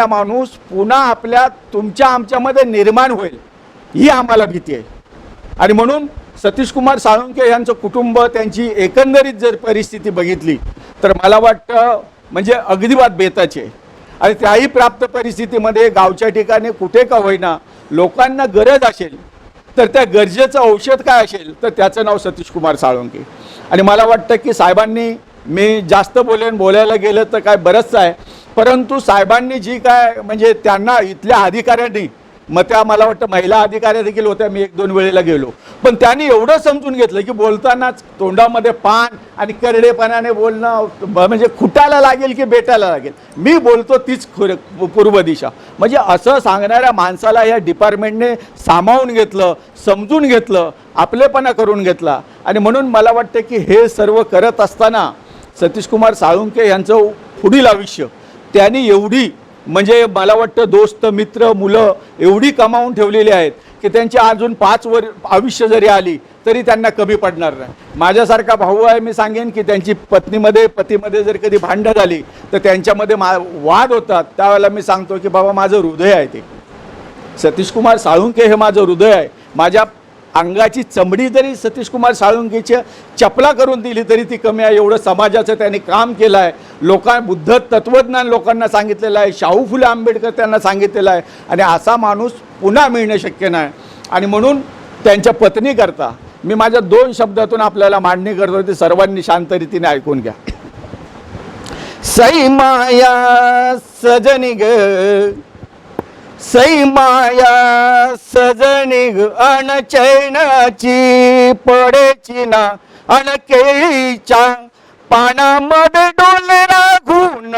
माणूस पुन्हा आपल्या तुमच्या आमच्यामध्ये निर्माण होईल ही आम्हाला भीती आहे. आणि म्हणून सतीश कुमार साळुंखे यांचं कुटुंब, त्यांची एकंदरीत जर परिस्थिती बघितली तर मला वाटतं म्हणजे अगदीबात बेताची आहे. आणि त्याही प्राप्त परिस्थितीमध्ये गावच्या ठिकाणी कुठे का होईना लोकांना गरज असेल तर त्या गरजेचं औषध काय असेल तर त्याचं नाव सतीश कुमार साळुंखे. आणि मला वाटतं की साहेबांनी, मी जास्त बोलायला गेलं तर काय बरंच आहे, परंतु साहेबांनी जी काय म्हणजे त्यांना इथल्या अधिकाऱ्यांनी मग त्या मला वाटतं महिला अधिकारी देखील होत्या, मी 1-2 वेळेला गेलो, पण त्यांनी एवढं समजून घेतलं की बोलतानाच तोंडामध्ये पान आणि करडेपणाने बोलणं म्हणजे खुटायला लागेल की बेटायला लागेल, मी बोलतो तीच पूर्व दिशा. म्हणजे असं सांगणाऱ्या माणसाला या डिपार्टमेंटने सामावून घेतलं, समजून घेतलं, आपलेपणा करून घेतला. आणि म्हणून मला वाटतं की हे सर्व करत असताना सतीशकुमार साळुंखे यांचं पुढील आयुष्य त्यांनी एवढी म्हणजे मला वाटतं दोस्त मित्र मुलं एवढी कमावून ठेवलेली आहेत की त्यांची अजून 5 आयुष्य जरी आली तरी त्यांना कमी पडणार नाही. माझ्यासारखा भाऊ आहे, मी सांगेन की त्यांची पतीमध्ये जर कधी भांडण झाली तर त्यांच्यामध्ये वाद होतात, त्यावेळेला मी सांगतो की बाबा माझं हृदय आहे, ते सतीशकुमार साळुंखे हे माझं हृदय आहे. माझ्या अंगाची चमडी जरी सतीशकुमार साळुंखेच्या चपला करून दिली तरी ती कमी आहे. एवढं समाजाचं त्यांनी काम केलं आहे. बुद्ध तत्त्वज्ञान लोकांना सांगितलेलं आहे, शाहू फुले आंबेडकर त्यांना सांगितलेलं आहे. आणि असा माणूस पुन्हा मिळणं शक्य नाही. आणि म्हणून त्यांच्या पत्नी करता मी माझ्या 2 शब्दातून आपल्याला मांडणी करतो, ती सर्वांनी शांत रीतीने ऐकून घ्या. सई माया सजनी ग, सई माया सजनी ग, अनचैनाची पडेची ना अनकेळीच्या पानामध्ये डोलरा घुन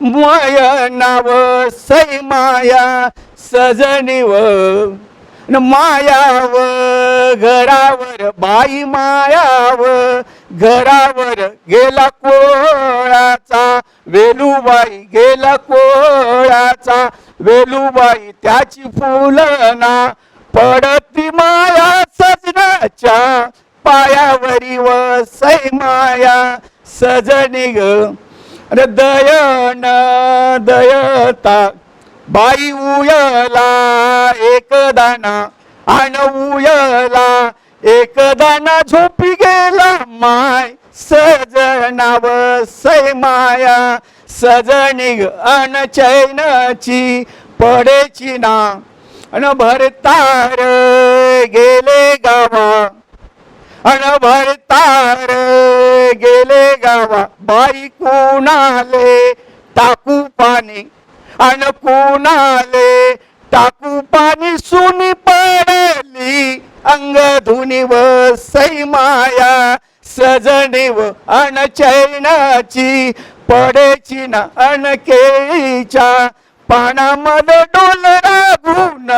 मय नाव. सई माया सजनी व मायाव घरावर बाई, मायाव घरावर गेला कोळाचा, वेलूबाई गेला कोळाचा, वेलूबाई त्याची फुलना पडती माया सजनाच्या पायावरी. व सई माया सजनी ग, अरे दयन दयता बाई उयला एक दाना, आण उयला एक दाना झोपी गेला माय सजनाव. सई माया सजनी ग, अनचैनाची पडेची ना अन भरतार गेले गावा, अन भरतार गेले गावा, बाई कुणाले टाकू पाणी, अन कुणाले टाकू पाणी, सुनी पडली अंग धुनी. व सई माया सजनी व अनचैनाची पडेची ना अनकेळीच्या पानामध्ये डोलरा घुन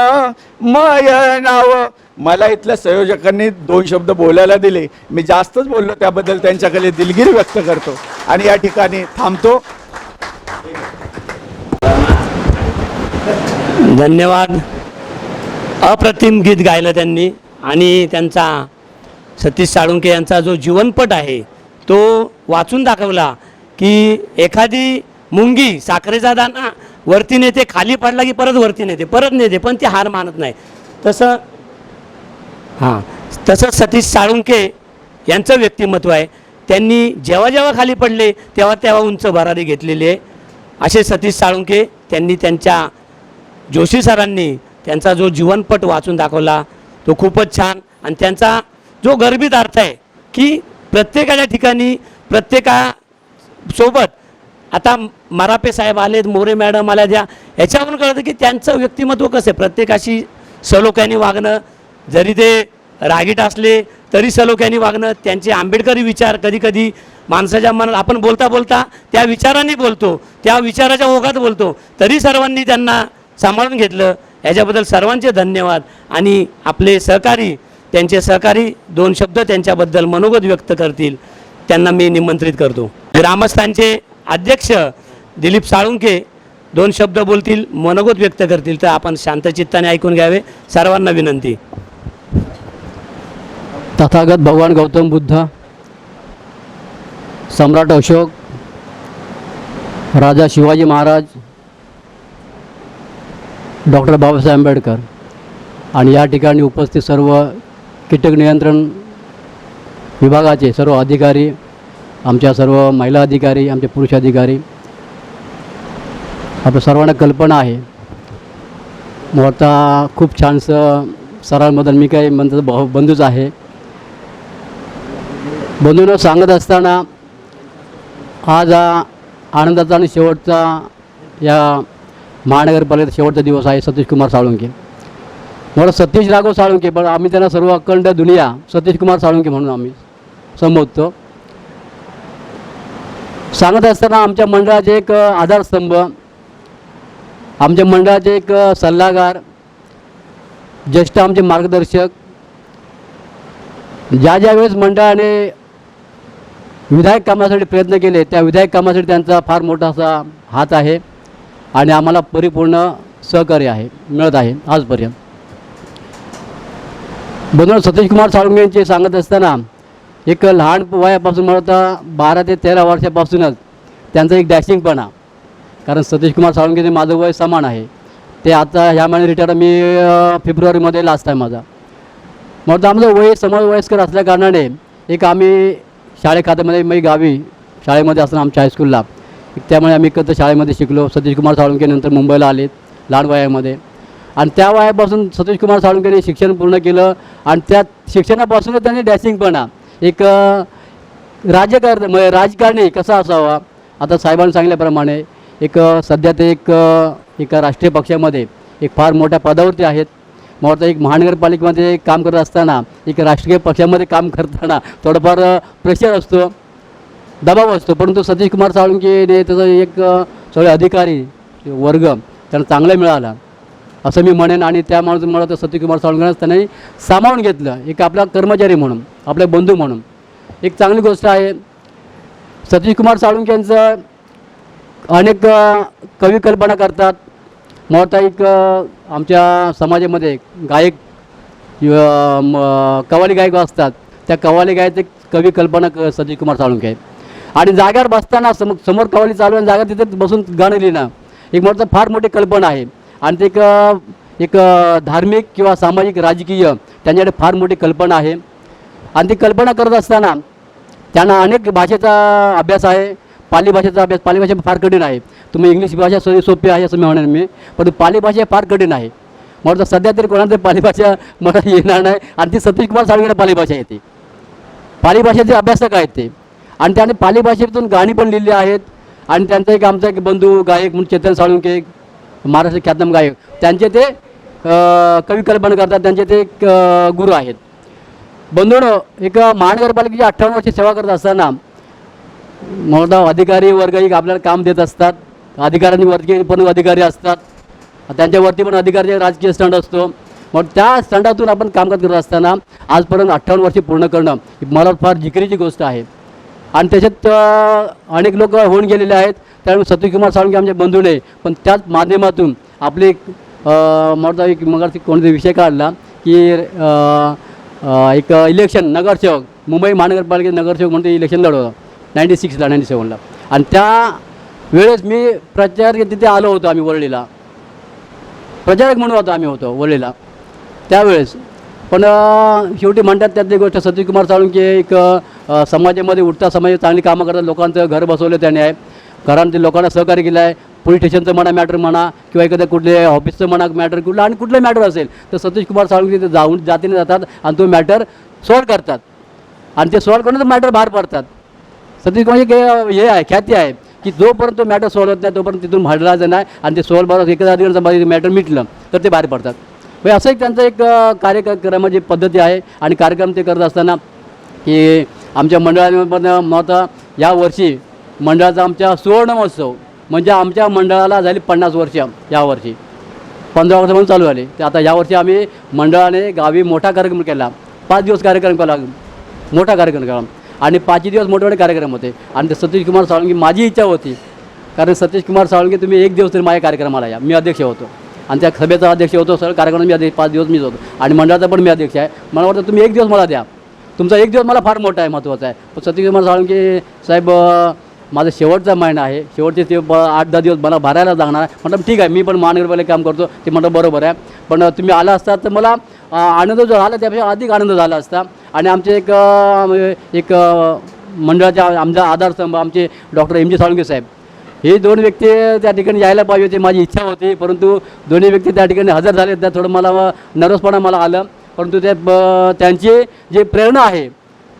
मय नाव. मला इथल्या संयोजकांनी 2 शब्द बोलायला दिले, मी जास्तच बोललो, त्याबद्दल त्यांच्याकडे दिलगिरी व्यक्त करतो आणि या ठिकाणी थांबतो. धन्यवाद. अप्रतिम गीत गायलं त्यांनी. आणि त्यांचा सतीश साळुंखे यांचा जो जीवनपट आहे तो वाचून दाखवला की एखादी मुंगी साखरेचा दाना वरती नेते, खाली पडला की परत वरती नेते, परत नेते, पण ती हार मानत नाही. तसं सतीश साळुंखे यांचं व्यक्तिमत्व आहे. त्यांनी जेव्हा जेव्हा खाली पडले तेव्हा तेव्हा उंच भरारी घेतलेली आहे. असे सतीश साळुंखे त्यांनी त्यांच्या जोशी सरांनी त्यांचा जो जीवनपट वाचून दाखवला तो खूपच छान. आणि त्यांचा जो गर्भित अर्थ आहे की प्रत्येकाच्या ठिकाणी प्रत्येकासोबत, आता मरापे साहेब आलेत, मोरे मॅडम आल्या, द्या याच्यावरून कळतं की त्यांचं व्यक्तिमत्व कसं आहे. प्रत्येकाशी सलोख्याने वागणं, जरी ते रागीट असले तरी सलोख्याने वागणं, त्यांचे आंबेडकरी विचार कधी कधी माणसाच्या मनात आपण बोलता बोलता त्या विचारांनी बोलतो, त्या विचाराच्या ओघात बोलतो, तरी सर्वांनी त्यांना सांभाळून घेतलं. याच्याबद्दल सर्वांचे धन्यवाद. आणि आपले सहकारी, त्यांचे सहकारी 2 शब्द त्यांच्याबद्दल मनोगत व्यक्त करतील, त्यांना मी निमंत्रित करतो. ग्रामस्थांचे अध्यक्ष दिलीप साळुंखे 2 शब्द बोलतील, मनोगत व्यक्त करतील, तर आपण शांतचित्ताने ऐकून घ्यावे. सर्वांना विनंती. तथागत भगवान गौतम बुद्ध, सम्राट अशोक, राजा शिवाजी महाराज, डॉक्टर बाबासाहेब आंबेडकर आणि या ठिकाणी उपस्थित सर्व कीटक नियंत्रण विभागाचे सर्व अधिकारी, आमच्या सर्व महिला अधिकारी, आमचे पुरुष अधिकारी, आपल्या सर्वांना कल्पना आहे. मोठा खूप छानसं सरांबद्दल मी काही म्हणतो बंधूच आहे. बंधूंना सांगत असताना आज हा आनंदाचा आणि शेवटचा या महानगरपालिकेचा शेवटचा दिवस आहे सतीशकुमार साळुंखे. मला सतीश राघव साळुंके, पण आम्ही त्यांना सर्व अखंड दुनिया सतीश कुमार साळुंके म्हणून आम्ही संबोधतो. सांगत असताना आमच्या मंडळाचे एक आधारस्तंभ, आमच्या मंडळाचे एक सल्लागार, ज्येष्ठ आमचे मार्गदर्शक, ज्या वेळेस मंडळाने विधायक कामासाठी प्रयत्न केले त्या विधायक कामासाठी त्यांचा फार मोठा असा हात आहे आणि आम्हाला परिपूर्ण सहकार्य आहे मिळत आहे आजपर्यंत. बंधू सतीश कुमार साळुंके यांचे सांगत असताना एक लहान वयापासून मला आता 12 ते 13 वर्षापासूनच त्यांचा एक डॅशिंगपणा, कारण सतीश कुमार साळुंके माझं वय समान आहे. ते आता ह्या महिन्यात रिटायर, मी फेब्रुवारीमध्ये लास्ट आहे माझा. मग आमचं वय समवयस्कर असल्या कारणाने एक आम्ही शाळेखात्यामध्ये मी गावी शाळेमध्ये असताना आमच्या हायस्कूलला, त्यामुळे आम्ही एकत्र शाळेमध्ये शिकलो. सतीश कुमार साळुंके नंतर मुंबईला आलेत लहान वयामध्ये, आणि त्या वयापासून सतीश कुमार साळुंकेने शिक्षण पूर्ण केलं आणि त्या शिक्षणापासूनच त्यांनी डॅशिंगपणा, एक राजकारणी कसा असावा. आता साहेबांनी सांगितल्याप्रमाणे एक सध्या ते एका राष्ट्रीय पक्षामध्ये एक फार मोठ्या पदावरती आहेत. मग आता एक महानगरपालिकेमध्ये काम करत असताना एक राष्ट्रीय पक्षामध्ये काम करताना थोडंफार प्रेशर असतो, दबाव असतो, परंतु सतीश कुमार साळुंकेने त्याचा एक सगळे अधिकारी वर्ग त्यांना चांगला मिळाला असं मी म्हणेन. आणि त्या माणूस मला तर सतीश कुमार साळुंकेनेच त्यांनी सामावून घेतलं एक आपला कर्मचारी म्हणून, आपले बंधू म्हणून. एक चांगली गोष्ट आहे. सतीश कुमार साळुंके यांचं अनेक कवी कल्पना करतात. मग आता एक आमच्या समाजामध्ये गायक कव्वाली गायक असतात, त्या कव्वाली गायक एक कवी कल्पना सतीश कुमार साळुंके आहेत. आणि जाग्यावर बसताना समोर कव्वाली चालू आणि जागा तिथे बसून गाणं लिहिणं एक मोठं फार मोठी कल्पना आहे. आणि ते एक धार्मिक किंवा सामाजिक राजकीय त्यांच्याकडे फार मोठी कल्पना आहे. आणि ती कल्पना करत असताना त्यांना अनेक भाषेचा अभ्यास आहे. पाली भाषेचा अभ्यास, पाली भाषा फार कठीण आहे. तुम्ही इंग्लिश भाषा सोपी आहे असं मी म्हणेन मी, पण पाली भाषा फार कठीण आहे. मला तर सध्या तरी कोणाला तरी पाली भाषा मला येणार नाही, आणि ती सतीश कुमार साळुंकेला पाली भाषा येते. पाली भाषेचे अभ्यासक आहेत ते, आणि त्याने पाली भाषेतून गाणी पण लिहिली आहेत. आणि त्यांचा एक आमचा एक बंधू गायक म्हणून चेतन साळुंके, महाराष्ट्र ख्यातनाम गायक, त्यांचे ते कवी कल्पना करतात, त्यांचे ते एक गुरु आहेत. बंधूंनो, एक महानगरपालिकेची 58 वर्षे सेवा करत असताना मला अधिकारी वर्ग एक आपल्याला काम देत असतात. अधिकाऱ्यांवरती पण अधिकारी असतात, त्यांच्यावरती पण अधिकाऱ्याचा राजकीय स्टंट असतो. मग त्या स्टंटातून आपण कामकाज करत असताना आजपर्यंत 58 वर्षे पूर्ण करणं मला फार जिकिरीची गोष्ट आहे. आणि त्याच्यात अनेक लोक होऊन गेलेले आहेत. त्यामुळे सतीश कुमार साळुंके आमच्या बंधूने पण त्याच माध्यमातून आपले मला एक मगाशी कोणता विषय काढला की एक इलेक्शन नगरसेवक, मुंबई महानगरपालिकेत नगरसेवक म्हणून ते इलेक्शन लढवलं 96ला 97ला. आणि त्या वेळेस मी प्रचार तिथे आलो होतो, आम्ही वरळीला प्रचारक म्हणून आम्ही होतो वरळीला त्यावेळेस. पण शेवटी म्हणतात त्यातली गोष्ट, सतीश कुमार साळुंके एक समाजामध्ये उठता समाज चांगली कामं करतात. लोकांचं घर बसवलं त्याने आहे, घरांमध्ये लोकांना सहकार्य केलं आहे. पोलीस स्टेशनचं म्हणा मॅटर म्हणा किंवा एखाद्या कुठले ऑफिसचं म्हणा मॅटर कुठलं आणि कुठलं मॅटर असेल तर सतीश कुमार साळुंके तिथे जातीने जातात आणि तो मॅटर सॉल्व करतात. आणि ते सॉल्व करून मॅटर बाहेर पडतात. सतीश कुमार हे आहे, ख्याती आहे की जोपर्यंत तो मॅटर सॉल्व होत नाही तोपर्यंत तिथून हटलायचं नाही. आणि ते सॉल्व बरोबर एखाद्या अधिकाऱ्यांचा मॅटर मिटलं तर ते बाहेर पडतात. म्हणजे असं एक त्यांचं एक कार्यक्रमाची पद्धती आहे. आणि कार्यक्रम ते करत असताना की आमच्या मंडळामध्ये मत यावर्षी मंडळाचा आमच्या सुवर्ण महोत्सव म्हणजे आमच्या मंडळाला झाली 50 वर्ष. यावर्षी 15 वर्ष म्हणून चालू झाले. ते आता यावर्षी आम्ही मंडळाने गावी मोठा कार्यक्रम केला. 5 दिवस कार्यक्रम केला, मोठा कार्यक्रम केला आणि 5 दिवस मोठे कार्यक्रम होते. आणि ते सतीश कुमार साळुंके माझी इच्छा होती, कारण सतीश कुमार साळुंके तुम्ही एक दिवस तरी माझ्या कार्यक्रमाला या. मी अध्यक्ष होतो आणि त्या सभेचा अध्यक्ष होतो, सगळं कार्यक्रम मी अध्यक्ष 5 दिवस मीच होतो आणि मंडळाचा पण मी अध्यक्ष आहे. मला वाटतं तुम्ही एक दिवस मला द्या, तुमचा एक दिवस मला फार मोठा आहे, महत्त्वाचा आहे. पण सतीश कुमार साळुंके साहेब माझा शेवटचा महिना आहे, शेवटचे ते 8-10 दिवस मला भरायला लागणार आहे. म्हटलं ठीक आहे, मी पण महानगरपालिका काम करतो. ते म्हटलं बरोबर आहे, पण तुम्ही आला असतात तर मला आनंद जो झाला त्यापेक्षा अधिक आनंद झाला असता. आणि आमचे एक मंडळाच्या आमचा आधारस्तंभ आमचे डॉक्टर MG साळुंके साहेब, हे 2 व्यक्ती त्या ठिकाणी यायला पाहिजे होते, माझी इच्छा होती. परंतु दोन्ही व्यक्ती त्या ठिकाणी हजर झाले. त्या थोडं मला नर्वसपणा मला आलं. परंतु त्यांची जे प्रेरणा आहे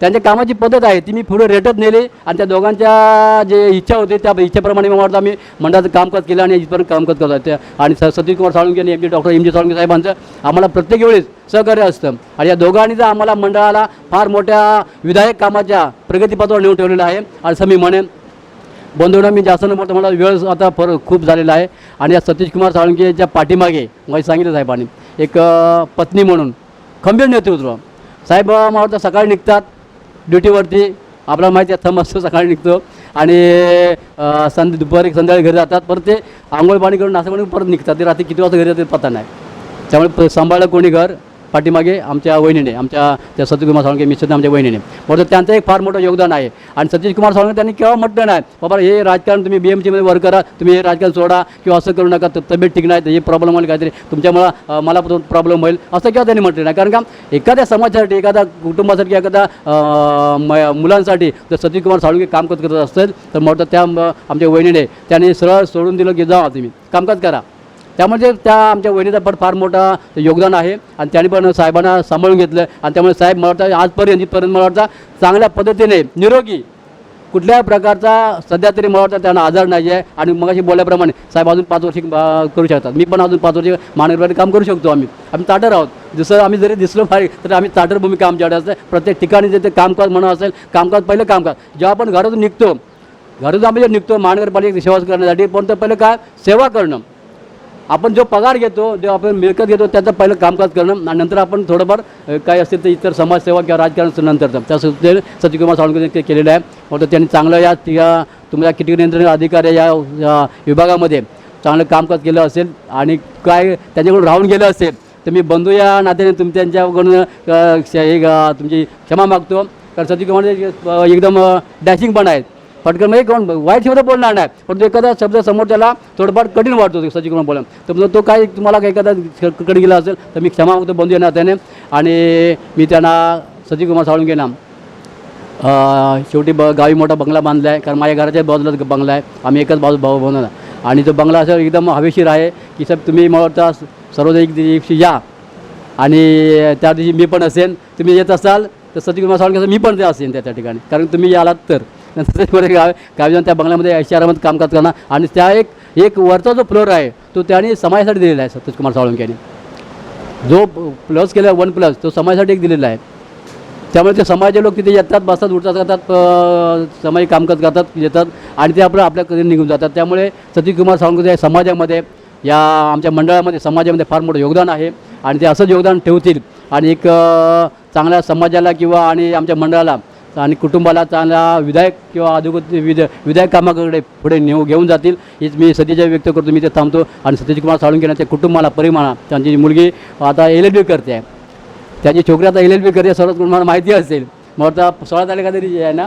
त्यांच्या कामाची पद्धत आहे ती मी पुढे रेटत नेली आणि त्या दोघांच्या जे इच्छा होती त्या इच्छेप्रमाणे मला वाटतं आम्ही मंडळाचं कामकाज केलं आणि इथपर्यंत कामकाज करत आहे. आणि सतीश कुमार साळुंखे आणि एम.डी. Doctor MG. साळुंखे साहेबांचं आम्हाला प्रत्येक वेळेस सहकार्य असतं आणि या दोघांनी जर आम्हाला मंडळाला फार मोठ्या विधायक कामाच्या प्रगतीपथावर नेऊन ठेवलेलं आहे. आणि असं मी म्हणेन बंधूंना मी जास्त न बोलतो, मला वेळ आता खूप झालेला आहे. आणि या सतीश कुमार साळुंखेच्या पाठीमागे मला सांगितलं साहेबांनी एक पत्नी म्हणून खंबीर नेतृत्व. साहेब मला वाटतं सकाळी निघतात ड्युटीवरती, आपल्याला माहिती आहे थंब असतो, सकाळी निघतो आणि दुपारी संध्याकाळी घरी जातात, परत ते आंघोळ पाणी करून नाश्ता म्हणून परत निघतात. ते रात्री किती वाजता घरी जातात पत्ता नाही. त्यामुळे सांभाळलं कोणी घर पाठीमागे आमच्या वहिनीने, आमच्या त्या सतीश कुमार साळुंखे मिस्टर आमच्या वहिनीने. म्हणून त्यांचं एक फार मोठं योगदान आहे. आणि सतीश कुमार साळुंखे त्यांनी केव्हा म्हटलं नाही बाबा हे राजकारण तुम्ही BMCमध्ये वर्क करा, तुम्ही हे राजकारण सोडा किंवा असं करू नका, तब्येत ठीक नाही, हे प्रॉब्लेम होईल काहीतरी तुमच्यामुळं मला प्रॉब्लेम होईल असं केव्हा त्यांनी म्हटलं नाही. कारण का एखाद्या समाजासाठी, एखाद्या कुटुंबासाठी, एखाद्या मुलांसाठी जर सतीश कुमार साळुंखे कामकाज करत असेल तर म्हटलं त्या आमच्या वहिनीने त्यांनी सरळ सोडून दिलं की जा तुम्ही कामकाज करा. त्यामुळे त्या आमच्या वहिनीचा पण फार मोठा योगदान आहे आणि त्यांनी पण साहेबांना सांभाळून घेतलं. आणि त्यामुळे साहेब मला वाटतं आजपर्यंत मला वाटतं चांगल्या पद्धतीने निरोगी, कुठल्याही प्रकारचा सध्या तरी मला वाटतं त्यांना आजार नाही आहे. आणि मगाशी बोलल्याप्रमाणे साहेब अजून 5 वर्ष करू शकतात, मी पण अजून 5 वर्ष महानगरपालिकेत काम करू शकतो. आम्ही ताटर आहोत. जसं आम्ही जरी दिसलो फार तर आम्ही ताटर भूमिका आमच्याकडे असते. प्रत्येक ठिकाणी जे ते कामकाज म्हणून असेल, कामकाज पहिलं कामकाज जेव्हा आपण घरातून निघतो, आम्ही जे निघतो महानगरपालिकेची सेवा करण्यासाठी, पण तर पहिलं काय सेवा करणं, आपण जो पगार घेतो, जो आपण मिळकत घेतो त्याचं पहिलं कामकाज करणं आणि नंतर आपण थोडंफार काय असेल तर इतर समाजसेवा किंवा राजकारण नंतरचं त्या सतीश कुमार साळुंखे केलेलं आहे. म्हणून त्यांनी चांगलं या तुमच्या कीटक नियंत्रण अधिकारी या विभागामध्ये चांगलं कामकाज केलं असेल आणि काय त्यांच्याकडून राहून गेलं असेल तर मी बंधू या नात्याने त्यांच्याकडून तुमची क्षमा मागतो. कारण सतीश कुमार एकदम डॅशिंग पण आहेत, पटकन म्हणजे कोण वाईट शब्द बोलणार नाही, पण एखादा शब्द समोरच्याला थोडंफार कठीण वाटतो सतीश कुमार बोला, तर तो काय तुम्हाला काही एखादा कडे गेला असेल तर मी क्षमा मागतो बंधू या नात्याने. आणि मी त्यांना सतीश कुमार साळुंखे ना शेवटी गावी मोठा बंगला बांधला आहे. कारण माझ्या घराच्या बाजूलाच बंगला आहे, आम्ही एकच भाऊ बनवला. आणि तो बंगला असं एकदम हवेशीर आहे की साहेब तुम्ही मला वाटतं सर्व एक दिवशी या आणि त्या दिवशी मी पण असेन, तुम्ही येत असाल तर सतीश कुमार साळुंखे मी पण ते असेन त्या ठिकाणी, कारण तुम्ही यालात तर गावी जाऊन त्या बंगल्यामध्ये ऐशारामध्ये कामकाज करणार. आणि त्या एक वरचा जो फ्लोअर आहे तो त्यांनी समाजासाठी दिलेला आहे. सतीश कुमार साळुंखेने जो प्लस केला 1+ तो समाजासाठी एक दिलेला आहे. त्यामुळे ते समाजाचे लोक तिथे येतात, बसतात, उठतात, करतात, समाज कामकाज करतात, येतात आणि ते आपल्याकडे निघून जातात. त्यामुळे सतीश कुमार साळुंखे समाजामध्ये, या आमच्या मंडळामध्ये, समाजामध्ये फार मोठं योगदान आहे आणि ते असंच योगदान ठेवतील आणि एक चांगल्या समाजाला किंवा आणि आमच्या मंडळाला आणि कुटुंबाला चांगला विधायक किंवा विधायक कामाकडे पुढे घेऊन जातील हीच मी सदिच्छा व्यक्त करतो. मी ते थांबतो. आणि सतीश कुमार साळुंखे त्या कुटुंबाला परिमाणा, त्यांची मुलगी आता LLB करते आहे, त्याची छोकरी आता LLB करते, सर्व तुम्हाला माहिती असेल. मग आता 16 तारखेला तरी आहे ना,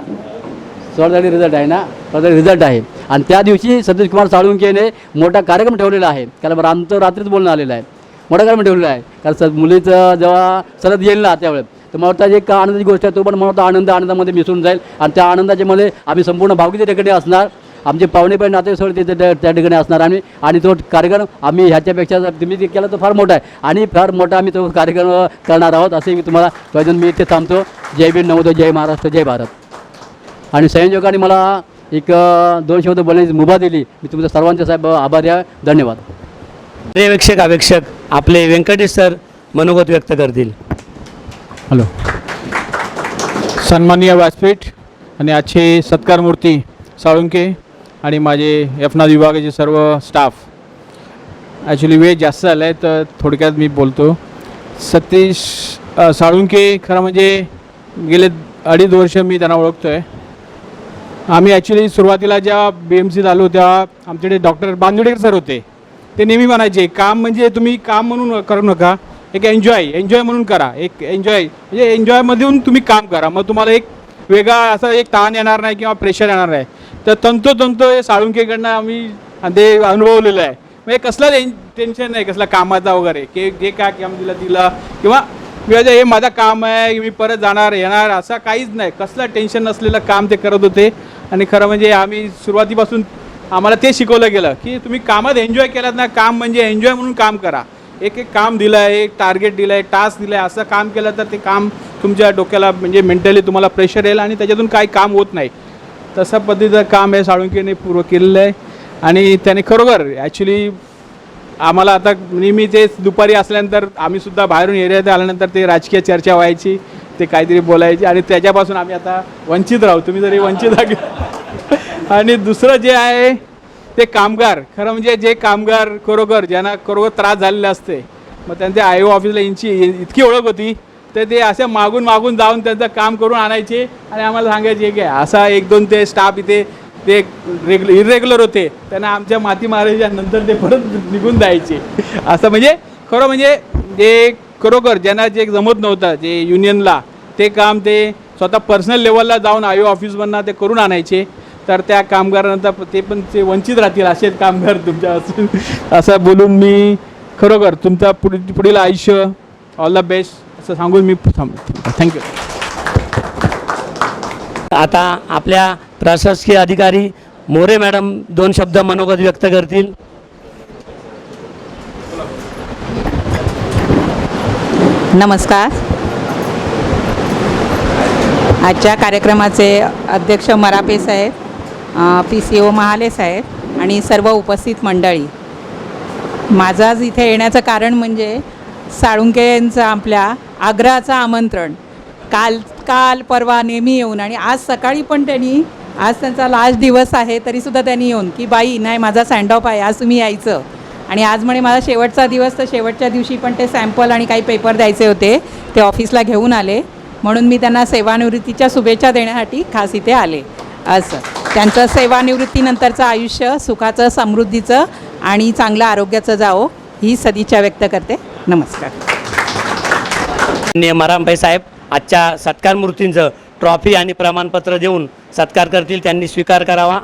16 तारीख रिझल्ट आहे ना, 16 तारीख रिझल्ट आहे. आणि त्या दिवशी सतीश कुमार साळुंखेने मोठा कार्यक्रम ठेवलेला आहे. कारण आमचं रात्रीच बोलणं आलेलं आहे, मोठा कार्यक्रम ठेवलेला आहे. कारण मुलीचं जेव्हा सरद येईल ना त्यावेळेस तर मला वाटतं एक आनंदाची गोष्ट आहे, तो पण मला वाटतं आनंदामध्ये मिसळून जाईल. आणि त्या आनंदाच्यामध्ये आम्ही संपूर्ण भावकीच्या ठिकाणी असणार, आमचे पाहुणे पण नातेवाईक तिथे त्या ठिकाणी असणार आम्ही. आणि तो कार्यक्रम आम्ही ह्याच्यापेक्षा तुम्ही जे केला तो फार मोठा आहे आणि फार मोठा आम्ही तो कार्यक्रम करणार आहोत असे मी तुम्हाला कळून मी इथे थांबतो. जय भीम, नमोदय, जय महाराष्ट्र, जय भारत. आणि संयोजकांनी मला एक 2 शब्द बोलण्याची मुभा दिली, मी तुमच्या सर्वांचे साहेब आभारी आहे. धन्यवाद. अपेक्षक आपले व्यंकटेश सर मनोगत व्यक्त करतील. हॅलो, सन्माननीय व्यासपीठ आणि आजचे सत्कारमूर्ती साळुंखे आणि माझे यफनाद विभागाचे सर्व स्टाफ. ॲक्च्युली वेळ जास्त झाला आहे तर थोडक्यात मी बोलतो. सतीश साळुंखे खरं म्हणजे गेले 2.5 वर्ष मी त्यांना ओळखतो आहे. आम्ही ॲक्च्युली सुरुवातीला जेव्हा BMCत आलो तेव्हा आमच्याकडे डॉक्टर बांदुडेकर सर होते. ते नेहमी म्हणायचे काम म्हणजे तुम्ही काम म्हणून करू नका, एक एन्जॉय म्हणून करा. एक म्हणजे एन्जॉयमधून तुम्ही काम करा, मग तुम्हाला एक वेगळा असा एक ताण येणार नाही किंवा प्रेशर येणार नाही. तर तंतोतंत हे साळुंखेकडनं आम्ही ते अनुभवलेलं आहे. म्हणजे कसला टेन्शन नाही कसला कामाचा वगैरे की जे काय काम दिला किंवा हे माझं काम आहे मी परत जाणार येणार असं काहीच नाही. कसलं टेन्शन नसलेलं काम ते करत होते. आणि खरं म्हणजे आम्ही सुरुवातीपासून आम्हाला ते शिकवलं गेलं की तुम्ही कामात एन्जॉय केलात ना, काम म्हणजे एन्जॉय म्हणून काम करा. एक एक काम दिलं आहे, एक टार्गेट दिलं आहे, टास्क दिलं आहे, असं काम केलं तर ते काम तुमच्या डोक्याला म्हणजे मेंटली तुम्हाला प्रेशर येईल आणि त्याच्यातून काही काम होत नाही. तसं पद्धतीचं काम हे साळुंकेने पूर्व केलेलं आहे आणि त्याने खरोखर ॲक्च्युली आम्हाला आता नेहमी ते दुपारी असल्यानंतर आम्हीसुद्धा बाहेरून एरियात आल्यानंतर ते राजकीय चर्चा व्हायची, ते काहीतरी बोलायचे आणि त्याच्यापासून आम्ही आता वंचित राहू. तुम्ही जरी वंचित राहा. आणि दुसरं जे आहे ते कामगार, खरं म्हणजे जे कामगार खरोखर ज्यांना खरोखर त्रास झालेले असते, मग त्यांच्या आय ओ ऑफिसला इतकी ओळख होती तर ते असे मागून मागून जाऊन त्यांचं काम करून आणायचे आणि आम्हाला सांगायचे की असा 1-2 ते स्टाफ इथे ते इरेग्युलर होते, त्यांना आमच्या माती मारायच्या नंतर ते परत निघून जायचे. असं म्हणजे खरं म्हणजे जे खरोखर ज्यांना जे जमत नव्हतं जे युनियनला, ते काम ते स्वतः पर्सनल लेवलला जाऊन आय ओ ऑफिसमधनं ते करून आणायचे. तर त्या कामगारांना ते पण ते वंचित राहतील असेच कामगार तुमच्या असून, असं बोलून मी खरोखर तुमचा पुढील आयुष्य ऑल द बेस्ट असं सांगून मी थांबतो. थँक्यू. आता आपल्या प्रशासकीय अधिकारी मोरे मॅडम 2 शब्द मनोगत व्यक्त करतील. नमस्कार. आजच्या कार्यक्रमाचे अध्यक्ष मरापे साहेब, PCO महाले साहेब आणि सर्व उपस्थित मंडळी, माझं आज इथे येण्याचं कारण म्हणजे साळुंके यांचं आपल्या आग्रहाचं आमंत्रण काल परवा नेहमी येऊन आणि आज सकाळी पण त्यांनी, आज त्यांचा लास्ट दिवस आहे तरीसुद्धा त्यांनी येऊन की बाई नाही माझा सँड ऑफ आहे, आज तुम्ही यायचं. आणि आज म्हणे माझा शेवटचा दिवस, तर शेवटच्या दिवशी पण ते सॅम्पल आणि काही पेपर द्यायचे होते, ते ऑफिसला घेऊन आले. म्हणून मी त्यांना सेवानिवृत्तीच्या शुभेच्छा देण्यासाठी खास इथे आले. असं त्यांचं सेवानिवृत्तीनंतरचं आयुष्य सुखाचं, समृद्धीचं आणि चांगलं आरोग्याचं जावो ही सदिच्छा व्यक्त करते. नमस्कार. मरामभाई साहेब आजच्या सत्कार मूर्तींचं ट्रॉफी आणि प्रमाणपत्र देऊन सत्कार करतील, त्यांनी स्वीकार करावा.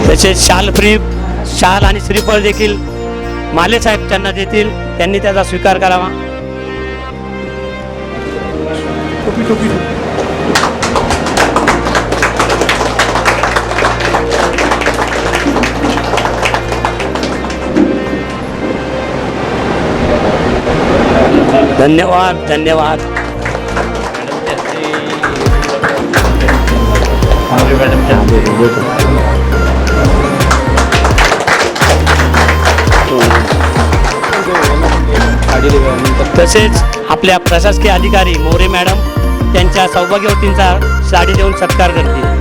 तसेच शाल आणि श्रीफळ देखील माले साहेब त्यांना देतील, त्यांनी त्याचा स्वीकार करावा. धन्यवाद. धन्यवाद. तसेच आपल्या प्रशासकीय अधिकारी मोरे मॅडम त्यांच्या सौभाग्यवतींचा साडी देऊन सत्कार करतील.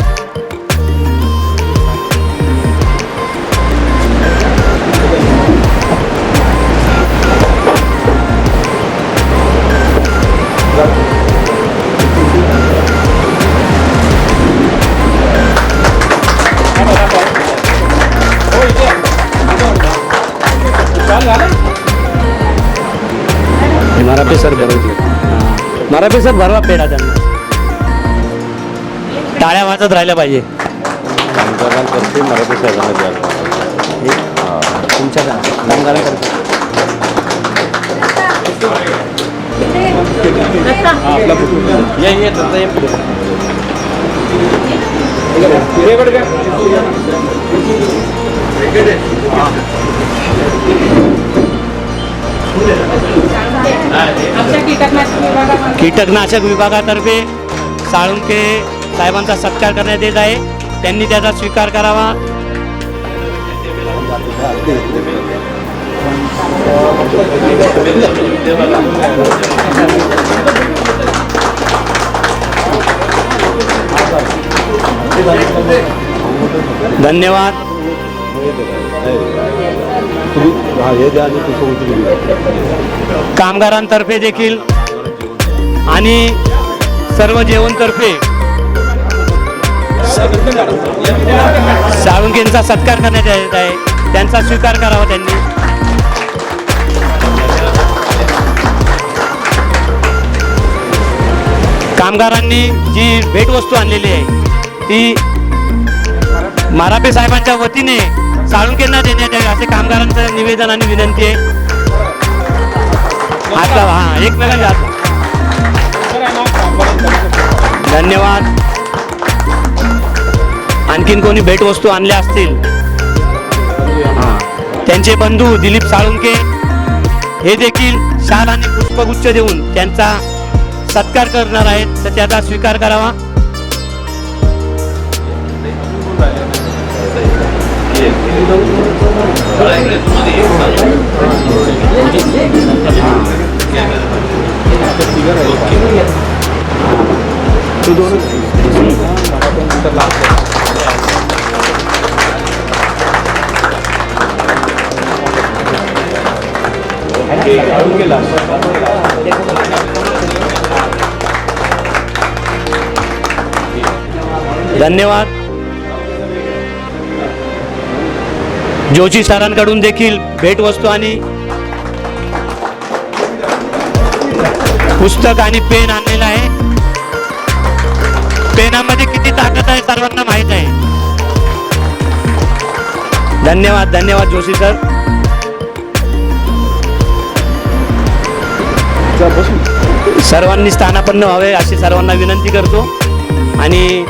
मराठे सर बरोबर, मराठे सर भरवा पेढा त्यांना. टाळ्या वाजत राहिल्या पाहिजे. तुमच्या कीटकनाशक विभागातर्फे साळुंके साहेबांचा सत्कार करण्यात येत आहे, त्यांनी त्याचा स्वीकार करावा. धन्यवाद. तुम्ही हे द्या आणि पुष्पगुच्छ. कामगारांतर्फे देखील आणि सर्व जेवणतर्फे साळुंकेंचा सत्कार करण्यात येत आहे. त्यांचा स्वीकार करावा त्यांनी. कामगारांनी जी भेटवस्तू आणलेली आहे ती मारापे साहेबांच्या वतीने साळुंकेंना देण्यात यावी असे कामगारांचं निवेदन आणि विनंती आहे. आता हां एकमेकांच्या हात. धन्यवाद. आणखीन कोणी भेटवस्तू आणल्या असतील हां त्यांचे बंधू दिलीप साळुंके हे देखील शाल आणि पुष्पगुच्छ देऊन त्यांचा सत्कार करणार आहेत तर त्याचा स्वीकार करावा. धन्यवाद. जोशी सरांकडून देखील भेटवस्तू आणि पुस्तक आणि पेन आणलेलं आहे. पेनामध्ये किती ताकद आहे सर्वांना माहीत आहे. धन्यवाद. धन्यवाद जोशी सर. सर्वांनी स्थानापन्न व्हावे अशी सर्वांना विनंती करतो. आणि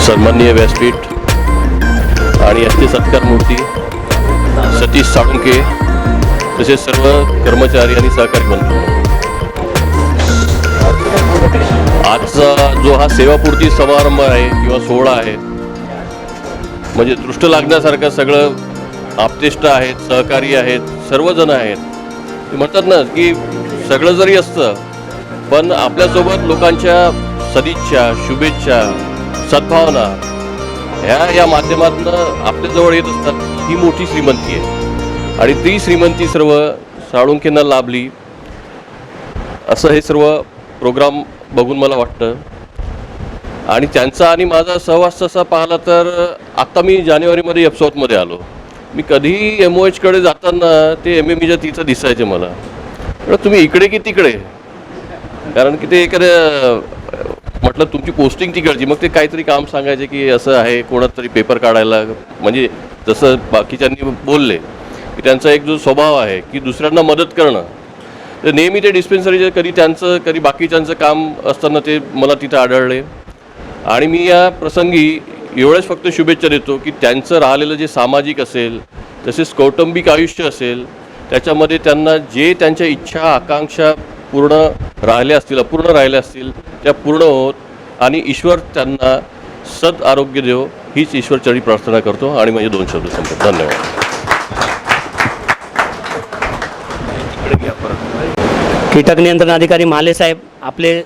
सन्माननीय व्यासपीठ आणि अस्थि सत्कार मूर्ती सतीश साळुंके तसेच सर्व कर्मचारी आणि सहकारी बंधू, आजचा जो हा सेवापूर्ती समारंभ आहे किंवा सोहळा आहे म्हणजे दृष्ट लागण्यासारखं सगळं आपतेष्ट आहेत, सहकारी आहेत, सर्वजण आहेत. ते म्हणतात ना की सगळं जरी असतं पण आपल्यासोबत लोकांच्या सदिच्छा, शुभेच्छा, सद्भावना या माध्यमातून आपल्याजवळ येत असतात. ही मोठी श्रीमंती आहे आणि ती श्रीमंती सर्व साळुंकेंना लाभली असं हे सर्व प्रोग्राम बघून मला वाटतं. आणि त्यांचा आणि माझा सहवास तसा पाहिला तर आत्ता मी जानेवारीमध्ये एप्सॉटमध्ये आलो. मी कधीही MOHकडे जाताना ते MMEच्या तिथं दिसायचे मला. तुम्ही इकडे की तिकडे, कारण की ते एखाद्या म्हटलं तुमची पोस्टिंग तिकडची, मग ते काहीतरी काम सांगायचे की असं आहे कोणात तरी पेपर काढायला. म्हणजे जसं बाकीच्यांनी बोलले की त्यांचा एक जो स्वभाव आहे की दुसऱ्यांना मदत करणं, तर नेहमी ते डिस्पेन्सरीचे कधी त्यांचं कधी बाकीच्यांचं काम असताना ते मला तिथं आढळले. आणि मी या प्रसंगी एवढंच फक्त शुभेच्छा देतो की त्यांचं राहिलेलं जे सामाजिक असेल तसेच कौटुंबिक आयुष्य असेल त्याच्यामध्ये त्यांना जे त्यांच्या इच्छा आकांक्षा पूर्ण राहिल्या असतील, अपूर्ण राहिल्या असतील, त्या पूर्ण होत आणि ईश्वर त्यांना सद आरोग्य देव हीच ईश्वरचरणी प्रार्थना करतो आणि माझे 2 शब्द संपतो. धन्यवाद. कीटक नियंत्रण अधिकारी माले साहेब आपले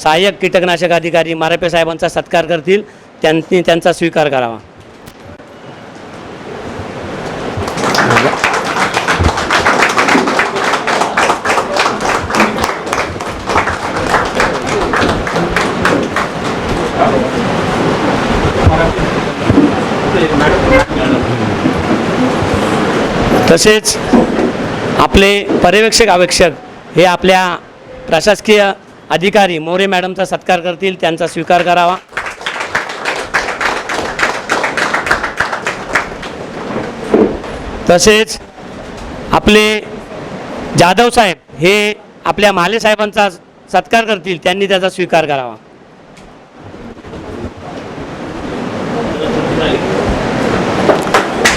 सहाय्यक कीटकनाशक अधिकारी मारापे साहेबांचा सत्कार करतील. त्यांनी त्यांचा स्वीकार करावा. तसेच आपले पर्यवेक्षक अवेक्षक हे आपल्या प्रशासकीय अधिकारी मोरे मॅडमचा सत्कार करतील. त्यांचा स्वीकार करावा. तसेच आपले जाधव साहेब हे आपल्या माले साहेबांचा सत्कार करतील. त्यांनी त्याचा स्वीकार करावा.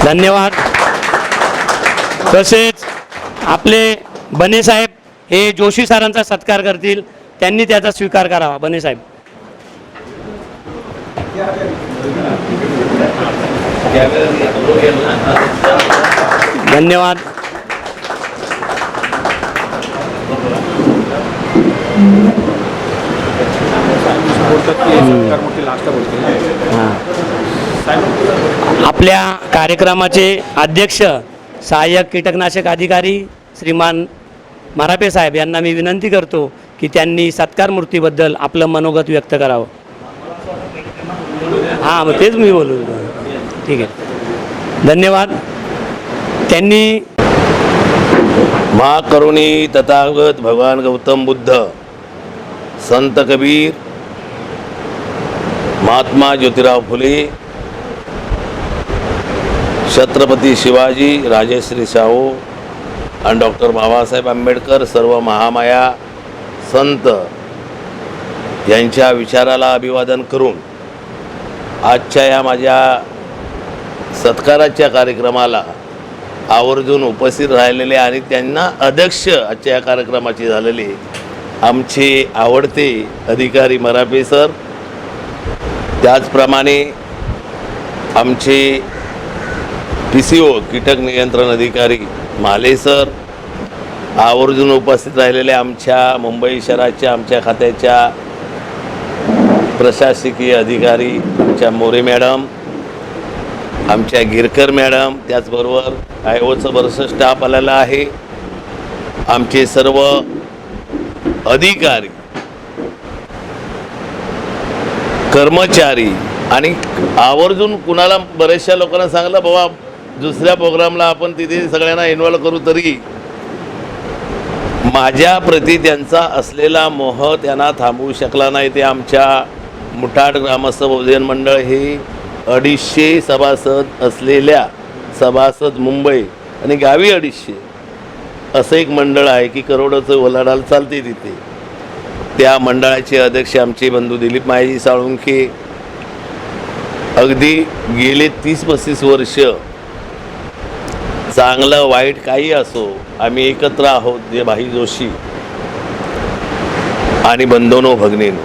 धन्यवाद. तसेच आपले बने साहेब हे जोशी सरांचा सत्कार करतील. त्यांनी त्याचा स्वीकार करावा. बने साहेब. धन्यवाद. बोलतात की सरकार मोठी लास्ट बोलते. आपल्या कार्यक्रमाचे अध्यक्ष सहाय्यक कीटकनाशक अधिकारी श्रीमान मरापे साहेब यांना मी विनंती करतो की त्यांनी सत्कार मूर्तीबद्दल आपलं मनोगत व्यक्त करावं. हां, मग तेच मी बोलू. ठीक आहे, धन्यवाद. त्यांनी महाकरुणी तथागत भगवान गौतम बुद्ध, संत कबीर, महात्मा ज्योतिराव फुले, छत्रपती शिवाजी, राजश्री शाहू आणि डॉक्टर बाबासाहेब आंबेडकर, सर्व महामाया संत यांच्या विचाराला अभिवादन करून आजच्या या माझ्या सत्काराच्या कार्यक्रमाला आवर्जून उपस्थित राहिलेले आणि त्यांना अध्यक्ष आजच्या या कार्यक्रमाचे झालेले आमचे आवडते अधिकारी मरापे सर, त्याचप्रमाणे आमचे PCO कीटक नियंत्रण अधिकारी माले सर, आवर्जून उपस्थित राहिलेले आमच्या मुंबई शहराच्या आमच्या खात्याच्या प्रशासकीय अधिकारी आमच्या मोरे मॅडम, आमच्या गिरकर मॅडम, त्याचबरोबर आयोचं बरंचसं स्टाफ आलेला आहे, आमचे सर्व अधिकारी, कर्मचारी आणि आवर्जून कुणाला बऱ्याचशा लोकांना सांगलं बाबा दुसऱ्या प्रोग्रामला आपण तिथे सगळ्यांना इन्व्हॉल्व करू, तरी माझ्या प्रती त्यांचा असलेला मोह त्यांना थांबवू शकला नाही. ते आमच्या मुठाड ग्रामस्थ बहुजन मंडळ हे 250 सभासद असलेल्या सभासद मुंबई आणि गावी 250 असं एक मंडळ आहे की करोडोचं ओलाढाल चालते तिथे. त्या मंडळाचे अध्यक्ष आमचे बंधू दिलीप मायाजी साळुंखे. अगदी गेले 30-35 वर्ष चांगलं वाईट काही असो आम्ही एकत्र आहोत. जे भाई जोशी आणि बंधूनो भगिनीनो,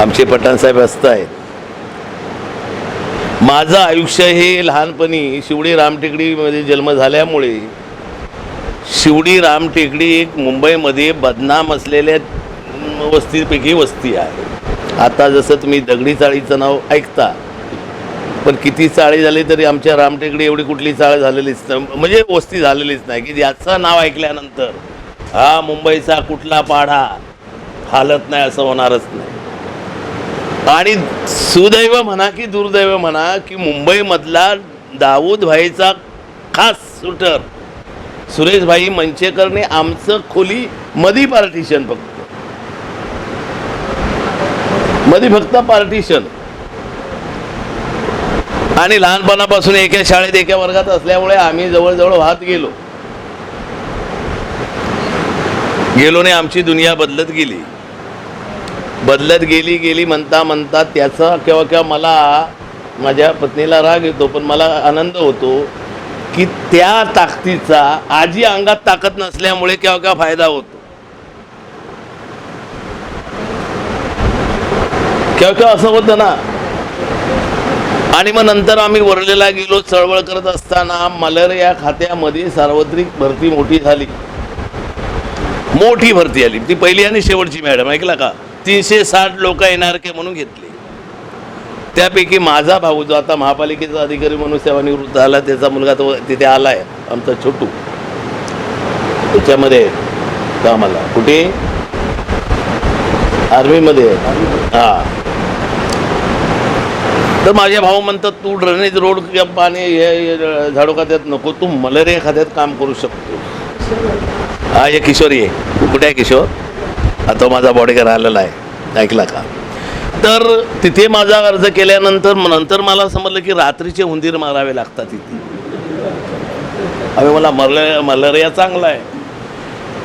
आमचे पठाणसाहेब असत आहेत. माझं आयुष्य हे लहानपणी शिवडी रामटेकडीमध्ये जन्म झाल्यामुळे शिवडी रामटेकडी एक मुंबईमध्ये बदनाम असलेल्या वस्तीपैकी वस्ती आहे. आता जसं तुम्ही दगडी चाळीचं नाव ऐकता, पण किती चाळी झाली तरी आमच्या रामटेकडी एवढी कुठली चाळ झालेलीच नाही, म्हणजे वस्ती झालेलीच नाही की ज्याचं नाव ऐकल्यानंतर हा मुंबईचा कुठला पाढा हालत नाही असं होणारच नाही. आणि सुदैव म्हणा की दुर्दैव म्हणा की मुंबईमधला दाऊद भाईचा खास शूटर सुरेश भाई मंचेकरने आमचं खोली मधी पार्टिशन फक्त पार्टिशन, आणि लहानपणापासून एका शाळेत एका वर्गात असल्यामुळे आम्ही जवळजवळ वाहत गेलो ने आमची दुनिया बदलत गेली म्हणता म्हणता त्याचा केव्हा मला माझ्या पत्नीला राग येतो, पण मला आनंद होतो की त्या ताकदीचा आजी अंगात ताकद नसल्यामुळे केव्हा फायदा होतो. केव्हा असं होतं ना. आणि मग नंतर आम्ही वरलेला गेलो. चळवळ करत असताना मलेरिया खात्यामध्ये सार्वत्रिक भरती मोठी भरती आली. ती पहिली आणि शेवटची मॅडम ऐकला का. 360 लोक NRK म्हणून घेतले. त्यापैकी माझा भाऊ जो आता महापालिकेचा अधिकारी म्हणून सेवानिवृत्त झाला, त्याचा मुलगा तो तिथे आला आहे, आमचा छोटू, त्याच्यामध्ये कामाला कुठे आर्मीमध्ये. हां, तर माझे भाऊ म्हणतात तू ड्रेनेज रोड पाणी हे झाडू खात्यात नको, तू मलेरिया खात्यात काम करू शकतो. हा, हे किशोरी आहे. कुठे आहे किशोर? आता माझा बॉडीगार्ड आलेला आहे, ऐकला का. तर तिथे माझा अर्ज केल्यानंतर मला समजलं की रात्रीचे उंदीर मारावे लागतात तिथे. मला मलेरिया चांगला आहे.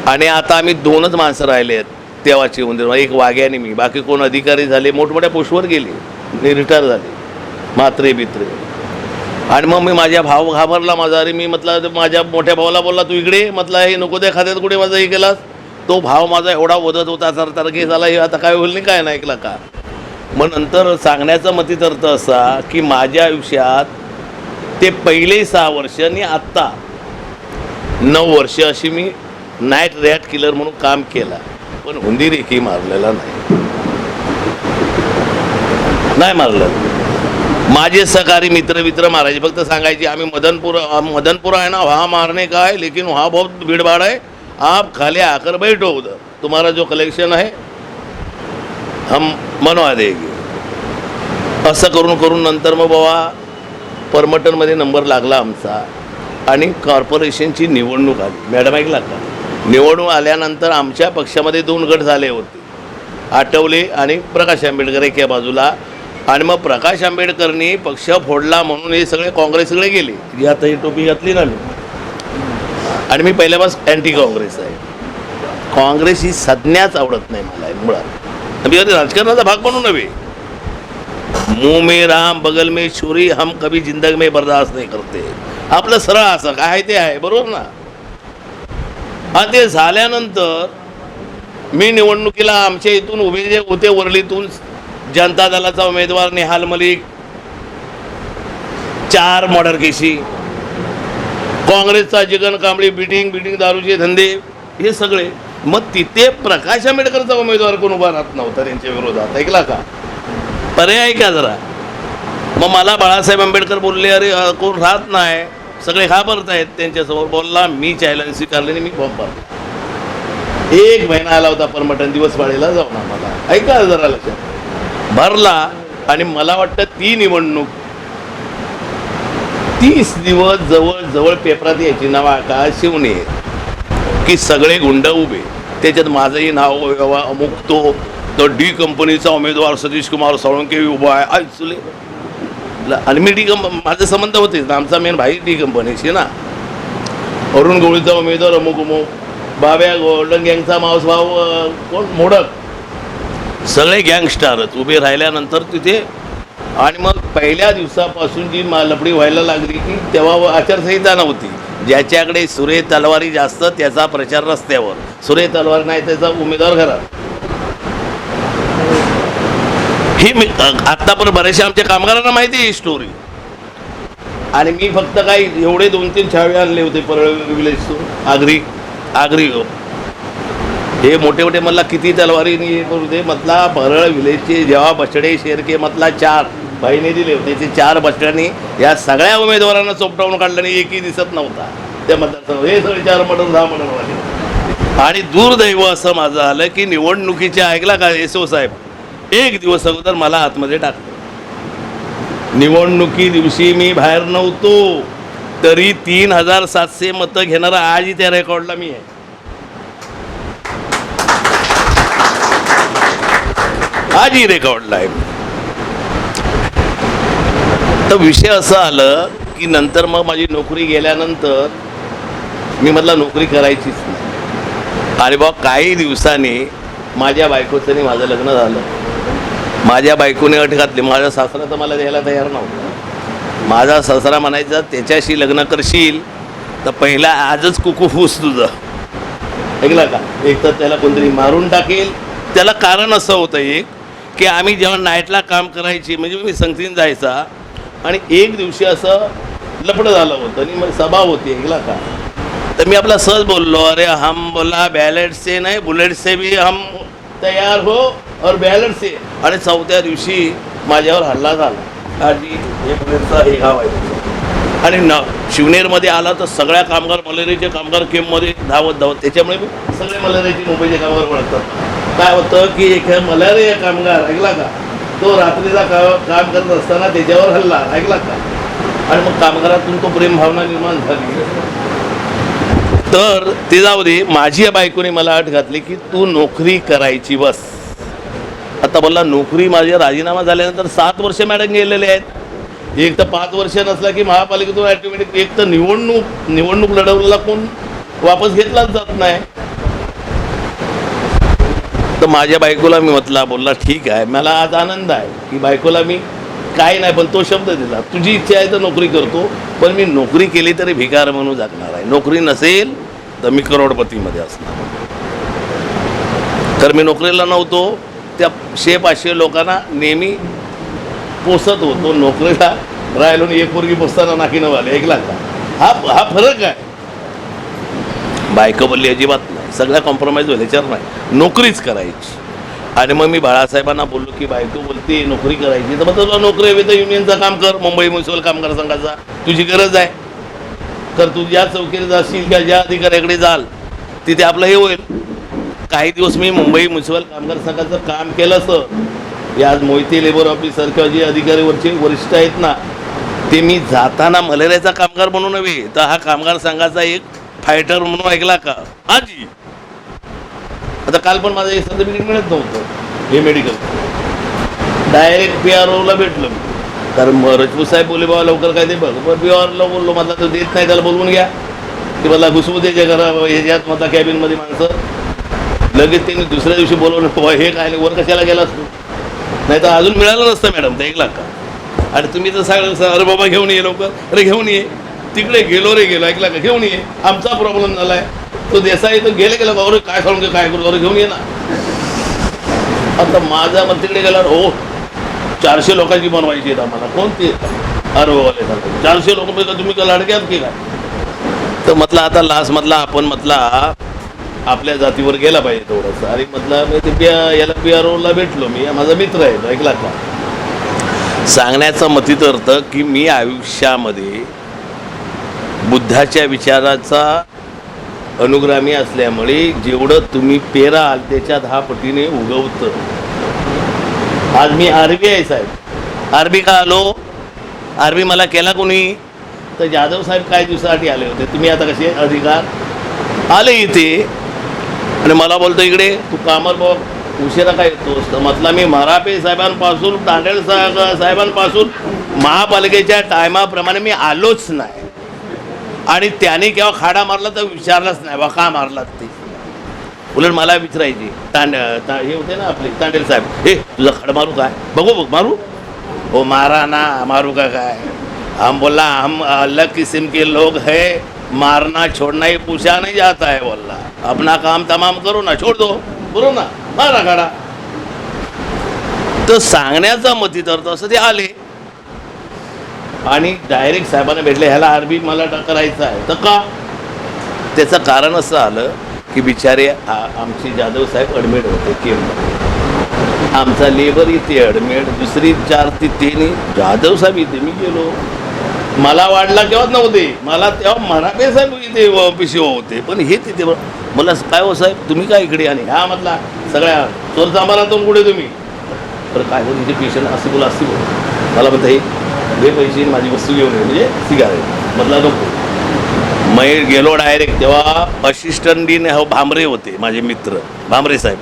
आणि आता आम्ही 2च माणसं राहिले आहेत तेव्हाची उंदीर, एक वाघ्या आणि मी. बाकी कोण अधिकारी झाले, मोठमोठ्या पोस्टवर गेले, रिटायर झाले, म्हात्रे बित्रे. आणि मग मी माझ्या भाऊ घाबरला माझा. अरे मी म्हटलं माझ्या मोठ्या भावाला बोलला तू इकडे, म्हटलं हे नको त्या खात्यात कुठे माझा हे केलास. तो भाव माझा एवढा ओदत होता तरगे झाला, हे आता काय होईल नाही काय नाही, ऐकला का. मग नंतर सांगण्याचा मतितार्थ असा की माझ्या आयुष्यात ते पहिले 6 वर्ष आणि आत्ता 9 वर्ष अशी मी नाईट रॅट किलर म्हणून काम केला, पण उंदीर एकही मारलेला नाही. नाही मारलं. माझे सहकारी मित्र मारायचे, फक्त सांगायचे आम्ही मदनपुर आहे ना, वहाँ मारने का है, लेकिन वहाँ बहुत भीड़ भाड़ है, आप खाली आकर बैठो उधर, तुम्हारा जो कलेक्शन है हम बनवा देंगे. असं करून करून नंतर मग बाबा परमटनमध्ये नंबर लागला आमचा आणि कॉर्पोरेशनची निवडणूक आली. मॅडम ऐकला का? निवडणूक आल्यानंतर आमच्या पक्षामध्ये 2 गट झाले होते, आठवले आणि प्रकाश आंबेडकर एका बाजूला. आणि मग प्रकाश आंबेडकरनी पक्ष फोडला म्हणून हे सगळे काँग्रेसकडे गेले. जी आता ही टोपी घातली ना मी, आणि मी पहिल्यापासून अँटी काँग्रेस आहे. काँग्रेस ही संज्ञाच आवडत नाही मला मुळात. मी राजकारणाचा भाग म्हणून नव्हे. मुंह में राम बगल में छुरी हम कभी जिंदगी में बर्दाश्त नाही करते. आपलं सरळ असं काय ते आहे, बरोबर ना. आणि ते झाल्यानंतर मी निवडणुकीला आमच्या इथून उभे जे होते वरळीतून जनता दलाचा उमेदवार निहाल मलिक, 4 मर्डर केसी, काँग्रेसचा जगन कांबळे, बिटिंग दारूचे धंदे, हे सगळे. मग तिथे प्रकाश आंबेडकरचा उमेदवार कोण उभा राहत नव्हता त्यांच्या विरोधात. ऐकला का? पर्याय का जरा. मग मला बाळासाहेब आंबेडकर बोलले, अरे कोण राहत नाही, सगळे घाबरत आहेत त्यांच्यासमोर. बोलला, मी चॅलेंज स्वीकारले आणि मी फॉर्म भरला. 1 महिना आला होता परमटन दिवसवाडीला जाऊन आम्हाला. ऐका जरा लक्षात. भरला आणि मला वाटतं ती निवडणूक 30 दिवस जवळ पेपरात यायची नाव का शिवणे की सगळे गुंड उभे. त्याच्यात माझंही नाव अमुक तो डी कंपनीचा उमेदवार सतीश कुमार साळुंके उभा आहे. ऐकले आणि मी माझे संबंध होतेच ना, आमचा मेन भाई डी कंपनीशी ना. अरुण गवळीचा उमेदवार अमुक बाब्या गोल्डन गँगचा मावस भाऊ कोण मोडक, सगळे गँगस्टारच उभे राहिल्यानंतर तिथे. आणि मग पहिल्या दिवसापासून जी लफडी व्हायला लागली की तेव्हा आचारसंहिता नव्हती. ज्याच्याकडे सुरे तलवारी जास्त त्याचा प्रचार रस्त्यावर, सुरे तलवार नाही त्याचा उमेदवार घरात. ही आत्ता पण बऱ्याचशा आमच्या कामगारांना माहिती आहे ही स्टोरी. आणि मी फक्त काही एवढे 2-3 छावे आणले होते परळ विलेजतून. आगरी हे मोठे मला किती तलवारी करू दे म्हटला. परळ विलेजचे जेव्हा बछडे शेरके म्हटला 4 बाईने दिले होते, ते 4 बछड्यांनी या सगळ्या उमेदवारांना चोपटावून काढलं आणि एकही दिसत नव्हता त्या मतदारसंघात. हे सगळे 4 मर्डर 10 मर्डरवाले. आणि दुर्दैव असं माझं आलं की निवडणुकीच्या, ऐकला का एसओ साहेब, 1 दिवस अगोदर मला आतमध्ये टाकलं. निवडणुकी दिवशी मी बाहेर नव्हतो, तरी 3700 मतं घेणारा आजही त्या रेकॉर्डला मी आहे. आजही रेकॉर्डला आहे. तर विषय असं आलं की नंतर मग माझी नोकरी गेल्यानंतर मी म्हटलं नोकरी करायचीच नाही. आणि बा काही दिवसांनी माझ्या बायकोचं आणि माझं लग्न झालं. माझ्या बायकोने अट घातली. माझा सासरा तर मला द्यायला तयार नव्हता. माझा सासरा म्हणायचा, त्याच्याशी लग्न करशील तर पहिला आजच कुकू फूस तुझं. ऐकला का? एक तर त्याला कोणतरी मारून टाकेल. त्याला कारण असं होतं एक की आम्ही जेव्हा नाईटला काम करायची, म्हणजे मी संगतीन जायचा, आणि एक दिवशी असं लफडं झालं होतं आणि मग सभा होती. ऐकला का? तर मी आपला सहज बोललो, अरे हम बोला बॅलेट से नाही बुलेट से भी हम तयार हो और बॅलेट से. आणि 4थ्या दिवशी माझ्यावर हल्ला झाला. आजी हे बुलेटचा हे गाव आहे. आणि शिवनेरमध्ये आला तर सगळ्या कामगार मलेरियाचे कामगार केममध्ये धावत त्याच्यामुळे सगळे मलेरियाचे मुंबईचे कामगार ओळखतात. काय होतं की एक मलेरिया कामगार, ऐकला का, तो रात्रीचा काम करत असताना त्याच्यावर हल्ला. ऐकला का? आणि मग कामगारातून तो प्रेम भावना निर्माण झाली. तर ते जाऊ दे. माझी बायकोने मला अट घातली की तू नोकरी करायची बस. आता बोलला नोकरी, माझ्या राजीनामा झाल्यानंतर 7 वर्ष मॅडम गेलेले आहेत. एक तर 5 वर्ष नसला की महापालिकेतून ॲटोमॅटिक, एक तर निवडणूक लढवलेला कोण वापस घेतलाच जात नाही. तर माझ्या बायकोला मी म्हटला, बोलला ठीक आहे. मला आज आनंद आहे की बायकोला मी काय नाही, पण तो शब्द दिला, तुझी इच्छा आहे तर नोकरी करतो, पण मी नोकरी केली तरी भिकार म्हणून जगणार आहे. नोकरी नसेल तर मी करोडपतीमध्ये असणार. तर मी नोकरीला नव्हतो. त्या 100-500 लोकांना नेहमी पोसत होतो. नोकरीला राहिलो आणि 1 पोरगी पोसताना नाकीनं वाले. ऐकला का? हा फरक आहे. बायको बोलली अजिबात नाही, सगळ्या कॉम्प्रोमाइज व्हायच्यावर नाही, नोकरीच करायची. आणि मग मी बाळासाहेबांना बोललो की बायको बोलते नोकरी करायची, तर मग तुला नोकरी हवी तर युनियनचं काम कर, मुंबई म्युन्सिपल कामगार संघाचा तुझी गरज आहे. तर तू ज्या चौकीला जाशील किंवा ज्या अधिकाऱ्याकडे जाल तिथे आपलं हे होईल. काही दिवस मी मुंबई म्युन्सिपल कामगार संघाचं काम केलं असं. आज मोहिते लेबर ऑफिसर किंवा जे अधिकारीवरचे वरिष्ठ आहेत ना, ते मी जाताना मलेरियाचा कामगार म्हणून नव्हे तर हा कामगार संघाचा एक फायटर म्हणून ऐकला का आजी. आता काल पण माझं एक सर्टिफिकेट मिळत नव्हतं हे मेडिकल, डायरेक्ट PROला भेटलो मी. कारण रजपूत साहेब बोलले बाबा लवकर काय ते बघ, पण PROला बोललो, मला तो देत नाही, त्याला बोलवून घ्या की मला घुसवू द्यायच्या घरा ह्याच्यात माझा कॅबिनमध्ये माणसं. लगेच त्यांनी दुसऱ्या दिवशी बोलवून हे काय वर कशाला गेला असतो, नाही तर अजून मिळालं नसतं मॅडम ते 1 लाख का. आणि तुम्ही तर सांगा अरे बाबा घेऊन ये लवकर, अरे घेऊन ये, तिकडे गेलो रे गेलो 1 लाख घेऊन ये, आमचा प्रॉब्लेम झाला आहे. तो देसाई तो गेला अरे काय सांगू काय करू, अरे घेऊन ये ना. आता माझा मग तिकडे गेला, हो 400 लोकांची बनवायची आहेत आम्हाला, कोणती अरे बाबा 400 लोक तुम्ही का लाडक्यात की काय. तर म्हटलं आता लास्ट म्हटलं आपण म्हटलं आपल्या जातीवर गेला पाहिजे थोडंसं. आणि म्हटलं मी ते याला PROला भेटलो, मी माझा मित्र आहे तो 1 लाख का. सांगण्याचा मतित अर्थ की मी आयुष्यामध्ये बुद्धाच्या विचाराचा अनुगामी असल्यामुळे जेवढं तुम्ही पेराल त्याच्या 10 पटीने उगवतं. आज मी आरबी आहे साहेब. आरबी का आलो, आरबी मला केला कोणी, तर जाधव साहेब काही दिवसासाठी आले होते. तुम्ही आता कसे अधिकार आले इथे आणि मला बोलतो इकडे तू कामावर बघ उशिरा काय येतोस. तर म्हटलं मी मरापे साहेबांपासून तांडेल साहेबांपासून महापालिकेच्या टायमाप्रमाणे मी आलोच नाही. आणि त्याने केव्हा खाडा मारला तर विचारलाच नाही बा का मारलात ते. उलट मला विचारायची हे होते ना आपले तांडेल साहेब, हे तुझा खाडा मारू काय, बघू बघ मारू, हो मारा ना, मारू का काय. हम बोला हम अलग किस्म के लोग है, मारना छोड़ना ही पूछा नहीं जाता है. बोला अपना काम तमाम करो ना, छोड़ दो, बोलो ना, मारा खाडा. तर सांगण्याचा मतित अर्थ असं ते आले आणि डायरेक्ट साहेबांना भेटले, ह्याला आरबी मला करायचं आहे. तर का, त्याचं कारण असं आलं की बिचारे आमचे जाधव साहेब ॲडमिट होते केम, आमचा लेबर इथे ॲडमिट, दुसरी 4 तिथे जाधव साहेब इथे. मी गेलो, मला वाढला केव्हाच नव्हते, मला तेव्हा मराठे साहेब इथे PCO होते, पण हे तिथे मला काय हो साहेब तुम्ही काय इकडे. आणि हा म्हटला सगळ्या चोर सामानातून कुठे तुम्ही, तर काय तिथे पेशंट असे बोला असे बोल. मला म्हणतं हे हे पैसे माझी वस्तू घेऊन ये, म्हणजे सिगारेट. म्हटलं नको. मैं गेलो डायरेक्ट. तेव्हा असिस्टंट डीन भांबरे होते माझे मित्र, भांबरे साहेब.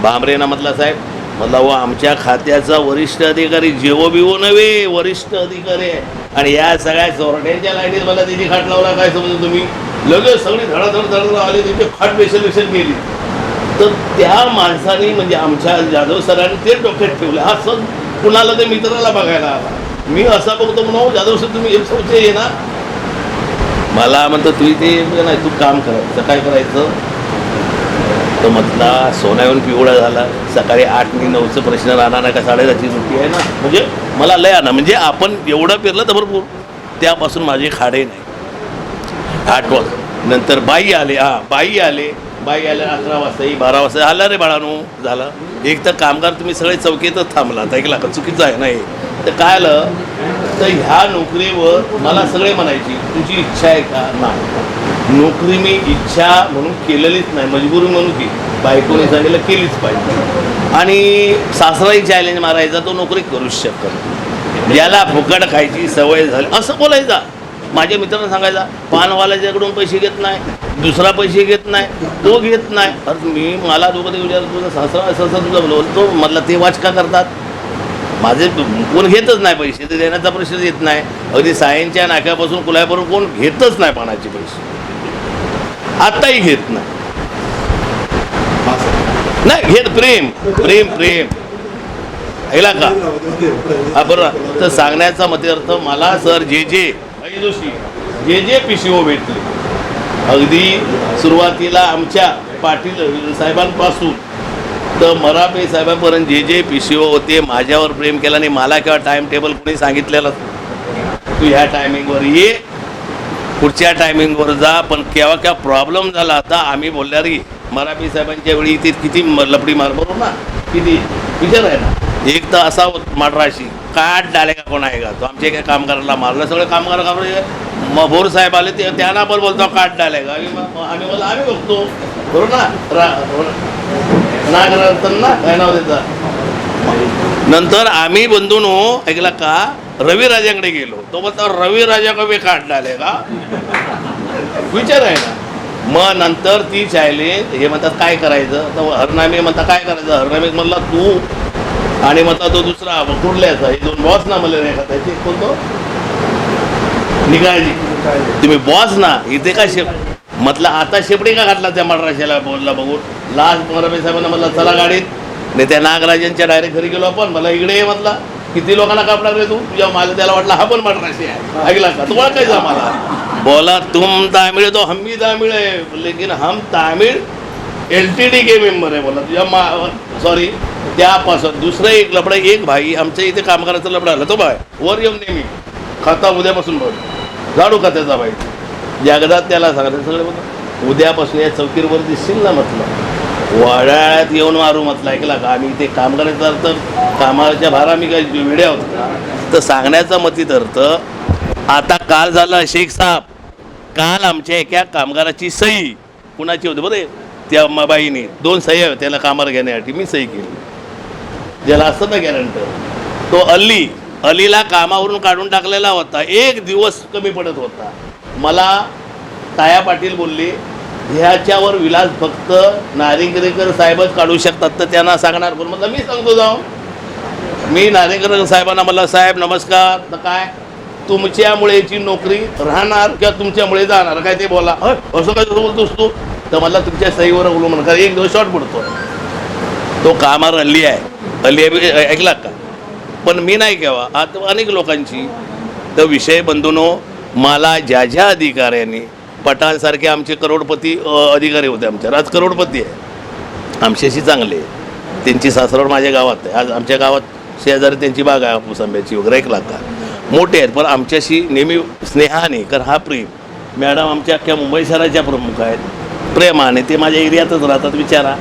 भांबरेना म्हटलं साहेब, म्हटलं हो आमच्या खात्याचा वरिष्ठ अधिकारी जेवो बिवो नव्हे, वरिष्ठ अधिकारी आहे. आणि या सगळ्या चोरट्यांच्या लाईनीत मला त्याची खाट लावला काय समजतो तुम्ही. लगेच सगळी धडाधड आले, तिथे खाट पेशल गेली. तर त्या माणसाने म्हणजे आमच्या जाधव सरांनी ते डोक्यात ठेवलं. हा सण कुणाला ते मित्राला बघायला आला. मी असा बघतो म्हणून जाधव सर तुम्ही एक सोचे ये ना. मला म्हणतो तू इथे नाही, तू काम करायचं. काय करायचं तर म्हटला सोना येऊन पिवळा झाला. सकाळी 8 आणि 9चं प्रश्न राहणार नाही का, 7:30ची सुट्टी आहे ना. म्हणजे मला लय आणा, म्हणजे आपण एवढं पेरलं तर भरपूर. त्यापासून माझे खाडे नाही. 8 वाजता नंतर बाई आले. बाई आले 11 वाजता 12 वाजता आला रे बाळानू झालं. एक तर कामगार तुम्ही सगळे चौकीतच थांबला, ऐकला का, चुकीचं आहे नाही. तर काय आलं तर ह्या नोकरीवर मला सगळे म्हणायची तुझी इच्छा आहे का. नाही, नोकरी मी इच्छा म्हणून केलेलीच नाही, मजबुरी म्हणून की बायकोने सांगितलं केलीच पाहिजे. आणि सासराही चॅलेंज मारायचा, तो नोकरी करूच शकत. ज्याला फुकट खायची सवय झाली असं बोलायचा. माझ्या मित्रांना सांगायचा पानवाल्याच्याकडून पैसे घेत नाही, दुसरा पैसे घेत नाही, तो घेत नाही. अरे मला दोघं ते विचार तुझा सासरा असं तुझा बोलतो. म्हटलं ते वाच का करतात, माझे कोण घेतच नाही पैसे, ते देण्याचा प्रश्न येत नाही. अगदी सायनच्या नाक्यापासून कुलायपर्यंत कोण घेतच नाही पाण्याचे पैसे, आत्ताही घेत नाही घेत. प्रेम प्रेम प्रेम ऐला का. हा बरोबर. तर सांगण्याचा मते अर्थ मला सर जे जोशी PCO भेटले. अगदी सुरुवातीला आमच्या पाटील साहेबांपासून तर मराठे साहेबांपर्यंत जे PCO होते माझ्यावर प्रेम केलं. आणि मला केव्हा टाईम टेबल कोणी सांगितलेलं तू ह्या टायमिंगवर ये, पुढच्या टायमिंगवर जा. पण केव्हा प्रॉब्लेम झाला आता आम्ही बोलल्या रे मराठे साहेबांच्या वेळी इथे किती लपडी मार बरोबर ना. किती विचार आहे ना. एक तर असा मद्राशी काट डालेगा कोण आहे का तो आमचे काय कामगाराला मारलं सगळे कामगार घाबरले. भोर साहेब आले ते त्यांना पण बोलतो काट डालेगा आम्ही बोला आम्ही बघतो बरोबर ना काय नाव त्याचं. नंतर आम्ही बंधून ऐकला का रवी राजाकडे गेलो तो बोलतो रवी राजा कमी काट डालेगा विचार आहे ना. मग नंतर ती चायले हे म्हणतात काय करायचं तर हरनामे म्हणतात काय करायचं हरनामे म्हणला तू आणि म्हणता तो दुसरा कुर्ल्याचा हे दोन बॉस ना मला नाही का त्याची कोणतो निकाळजी तुम्ही बॉस ना इथे का शेप म्हटलं आता शेपडी का घातला त्या मद्राशाला बोलला बघून लास्ट मराठे साहेबांना म्हटलं चला गाडीत नाही त्या नागराजांच्या डायरेक्ट घरी गेलो आपण मला इकडे ये म्हटलं किती लोकांना कापणार रे तू तुझ्या मला त्याला वाटलं हा पण मद्राशी आहे ऐकला का तू ओळखायचा मला बोला तुम तामिळ तो हम्मी तामिळ आहे लेकिन हम तामिळ LTD के मेंबर आहे बोला तुझ्या सॉरी त्यापासून दुसरं एक लफडा एक भाई आमच्या इथे कामगाराचा लफडा आला तो बाय वर येऊन नेहमी खाता उद्यापासून बघ झाडू खात्याचा भाई जगदात त्याला सांगायचं सगळे बघा उद्यापासून या चौकीवर दिसशील ना म्हटलं वाड्यात येऊन मारू म्हटलं ऐकला का आम्ही इथे कामगाराचा अर्थ कामाच्या भारा मी काही वेड्या होता तर सांगण्याचा मतीत अर्थ आता काल झालं शेख साहेब काल आमच्या एका कामगाराची सही कुणाची होती बरं त्या बाईने 2 सह्या होत्या त्याला कामावर घेण्यासाठी मी सही केली ज्याला असतं ना गॅरंटर तो अलीला कामावरून काढून टाकलेला होता 1 दिवस कमी पडत होता. मला ताया पाटील बोलले ह्याच्यावर विलास फक्त नारिंगरेकर साहेबच काढू शकतात तर त्यांना सांगणार कोण म्हटलं मी सांगतो जाऊन मी नारिंगरेकर साहेबांना म्हणलं साहेब नमस्कार तर काय तुमच्यामुळेची नोकरी राहणार किंवा तुमच्यामुळे जाणार काय ते बोला असं काय बोलतोस तू तर मला तुमच्या सहीवर अवलंबून कारण 1 दिवस शॉर्ट पडतो तो कामावर अल्ली आहे ऐकला का पण मी नाही केव्हा आता अनेक लोकांची तर विषय बंधूनो मला ज्या ज्या अधिकाऱ्यांनी पठाणसारखे आमचे करोडपती अधिकारी होते आमच्या आज करोडपती आहे आमच्याशी चांगले त्यांची सासरवाड माझ्या गावात आहे आज आमच्या गावात शेजारी त्यांची बाग आहे हापूस आंब्याची वगैरे 1 लाख मोठे आहेत पण आमच्याशी नेहमी स्नेहाने कारण हा प्रेम मॅडम आमच्या अख्ख्या मुंबई शहराच्या प्रमुख आहेत प्रेमाने ते माझ्या एरियातच राहतात विचारा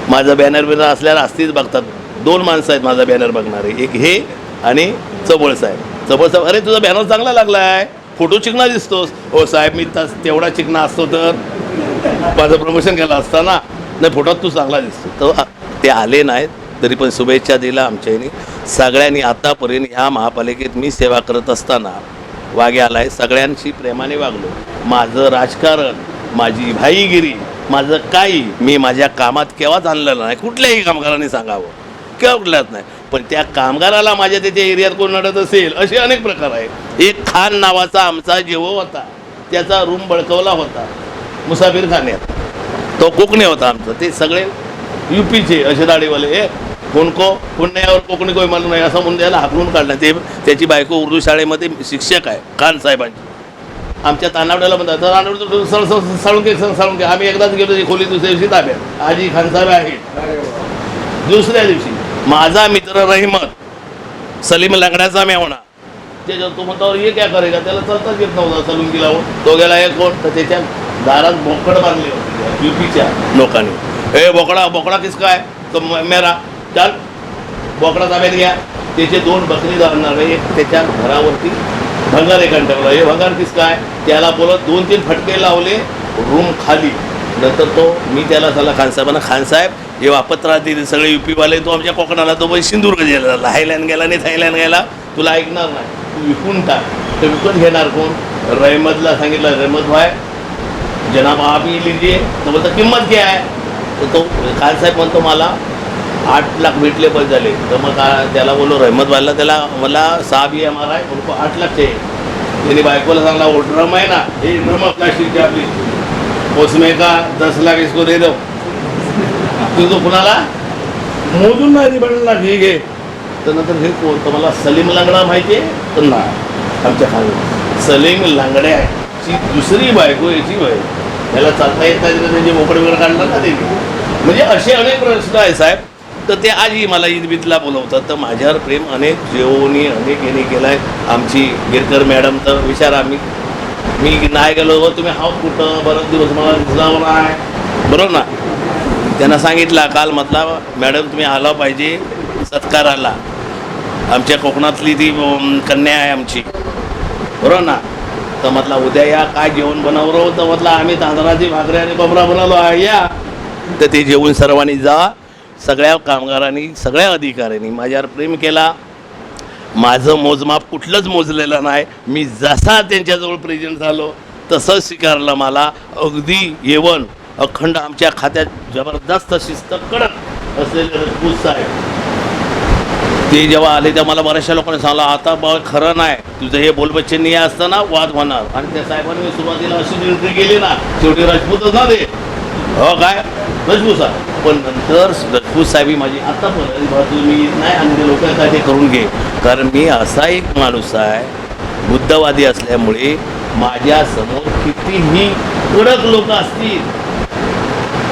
माझं बॅनर असल्याला असतीच बघतात 2 माणसं आहेत माझा बॅनर बघणारे एक हे आणि चबळ साहेब अरे तुझा बॅनर चांगला लागला आहे फोटो चिकना दिसतोस हो साहेब मी तेवढा चिकना असतो तर माझं प्रमोशन केलं असताना नाही फोटोत तू चांगला दिसतो तर ते आले नाहीत तरी पण शुभेच्छा दिला आमच्या यांनी सगळ्यांनी आतापर्यंत ह्या महापालिकेत मी सेवा करत असताना वागे आला आहे सगळ्यांशी प्रेमाने वागलो माझं राजकारण माझी भाईगिरी माझं काही मी माझ्या कामात केव्हाच आणलेलं नाही कुठल्याही कामगारांनी सांगावं केव्हा कुठल्याच नाही पण त्या कामगाराला माझ्या त्याच्या एरियात कोण नडत असेल असे अनेक प्रकार आहेत. एक खान नावाचा आमचा जेवो होता त्याचा रूम बळकवला होता मुसाफिर खान्यात तो कोकणी होता आमचं ते सगळे UPचे असे दाढीवाले हे कोणको पुण्यावर कोकणी कोई म्हणून नाही असं म्हणून त्याला हाकलून काढलं ते त्याची बायको उर्दू शाळेमध्ये शिक्षक आहे खान साहेबांची आमच्या तानावड्याला म्हणतात तर साळुंके आम्ही एकदाच गेलो खोली दुसऱ्या दिवशी ताब्यात आजी खान साहेब आहेत दुसऱ्या दिवशी माझा मित्र रहिमत सलीम लंगड्याचा मेवणा त्याच्या तो म्हणतो हे काय करेगा त्याला चालताच येत नव्हता सलून लावून तो गेला एक कोण तर त्याच्या दारात बोकड बांधले होते UPच्या लोकांनी हे बोकडा किस काय तो मेरा चल बोकडा ताब्यात घ्या त्याचे 2 बकरी धरणार एक त्याच्या घरावरती भंगार एकाने ठेवला हे भंगार किस काय त्याला बोलत 2-3 फटके लावले रूम खाली नंतर तो मी त्याला झाला खानसाहेबांना खानसाहेब हे वापत राहते सगळे UPवाले तो आमच्या कोकणाला तो पण सिंधुदुर्ग गेला हायलँड गेला नाही थायलँड गेला तुला ऐकणार नाही तू विकून टाक तर विकत घेणार कोण रहमतला सांगितलं रहमत भाई जनाब आप ही लीजिए तो बोलतो किंमत क्या आहे तर तो खानसाहेब म्हणतो मला 8 लाख भेटले पण झाले तर मग त्याला बोललो रहमत भाईला त्याला मला साहब ही हमारा है उनको 8 लाख चाहिए त्याने बायकोला सांगला वो ड्रम आहे ना हे ड्रम प्लास्टिकची आपली उसमें का 10 लाख इसको दे दो तो कुणाला मोजून नाही बनला ठीक आहे तर नंतर हे कोण तर मला सलीम लांगडा माहिती आहे तर ना आमच्या खाली सलीम लांगड्याची दुसरी बायको याची बाई त्याला चालता येत नाही त्यांचे मोकळे वगैरे काढणार ना ते म्हणजे असे अनेक प्रश्न आहे साहेब तर ते आजही मला ईदबीदला बोलवतात तर माझ्यावर प्रेम अनेक जेवणी अनेक येणे केलं आहे आमची गिरकर मॅडम तर विचारा मी नाही गेलो तुम्ही हाव कुठं बरंच दिवस मला दिसला आहे बरोबर ना त्यांना सांगितलं काल म्हटला मॅडम तुम्ही आला पाहिजे सत्काराला, आमच्या कोकणातली ती कन्या आहे आमची, बरोबर ना. तर म्हटलं उद्या या, काय जेवण बनवलं होतं, म्हटलं आम्ही तांदळाची भाकरी आणि बबरा बनवलो आहे या. तर ते जेवून सर्वांनी जा. सगळ्या कामगारांनी सगळ्या अधिकाऱ्यांनी माझ्यावर प्रेम केला. माझं मोजमाप कुठलंच मोजलेलं नाही. मी जसा त्यांच्याजवळ प्रेझेंट झालो तसं स्वीकारलं मला. अगदी येवण अखंड आमच्या खात्यात जबरदस्त शिस्त कडक असलेले रजपूत साहेब ते जेव्हा आले तेव्हा मला बऱ्याचशा लोकांनी सांगलं आता बघ खरं नाही तुझं हे बोलबच्चननी हे असताना वाद होणार. आणि त्या साहेबांनी सुरुवातीला अशी एंट्री केली ना, शेवटी राजपूतच ना ते, हो काय राजपूत साहेब. पण नंतर राजपूत साहेबी माझी आतापर्यंत मी येत नाही आणि ते लोक काय ते करून घे. कारण मी असा एक माणूस आहे बुद्धवादी असल्यामुळे माझ्यासमोर कितीही कडक लोक असतील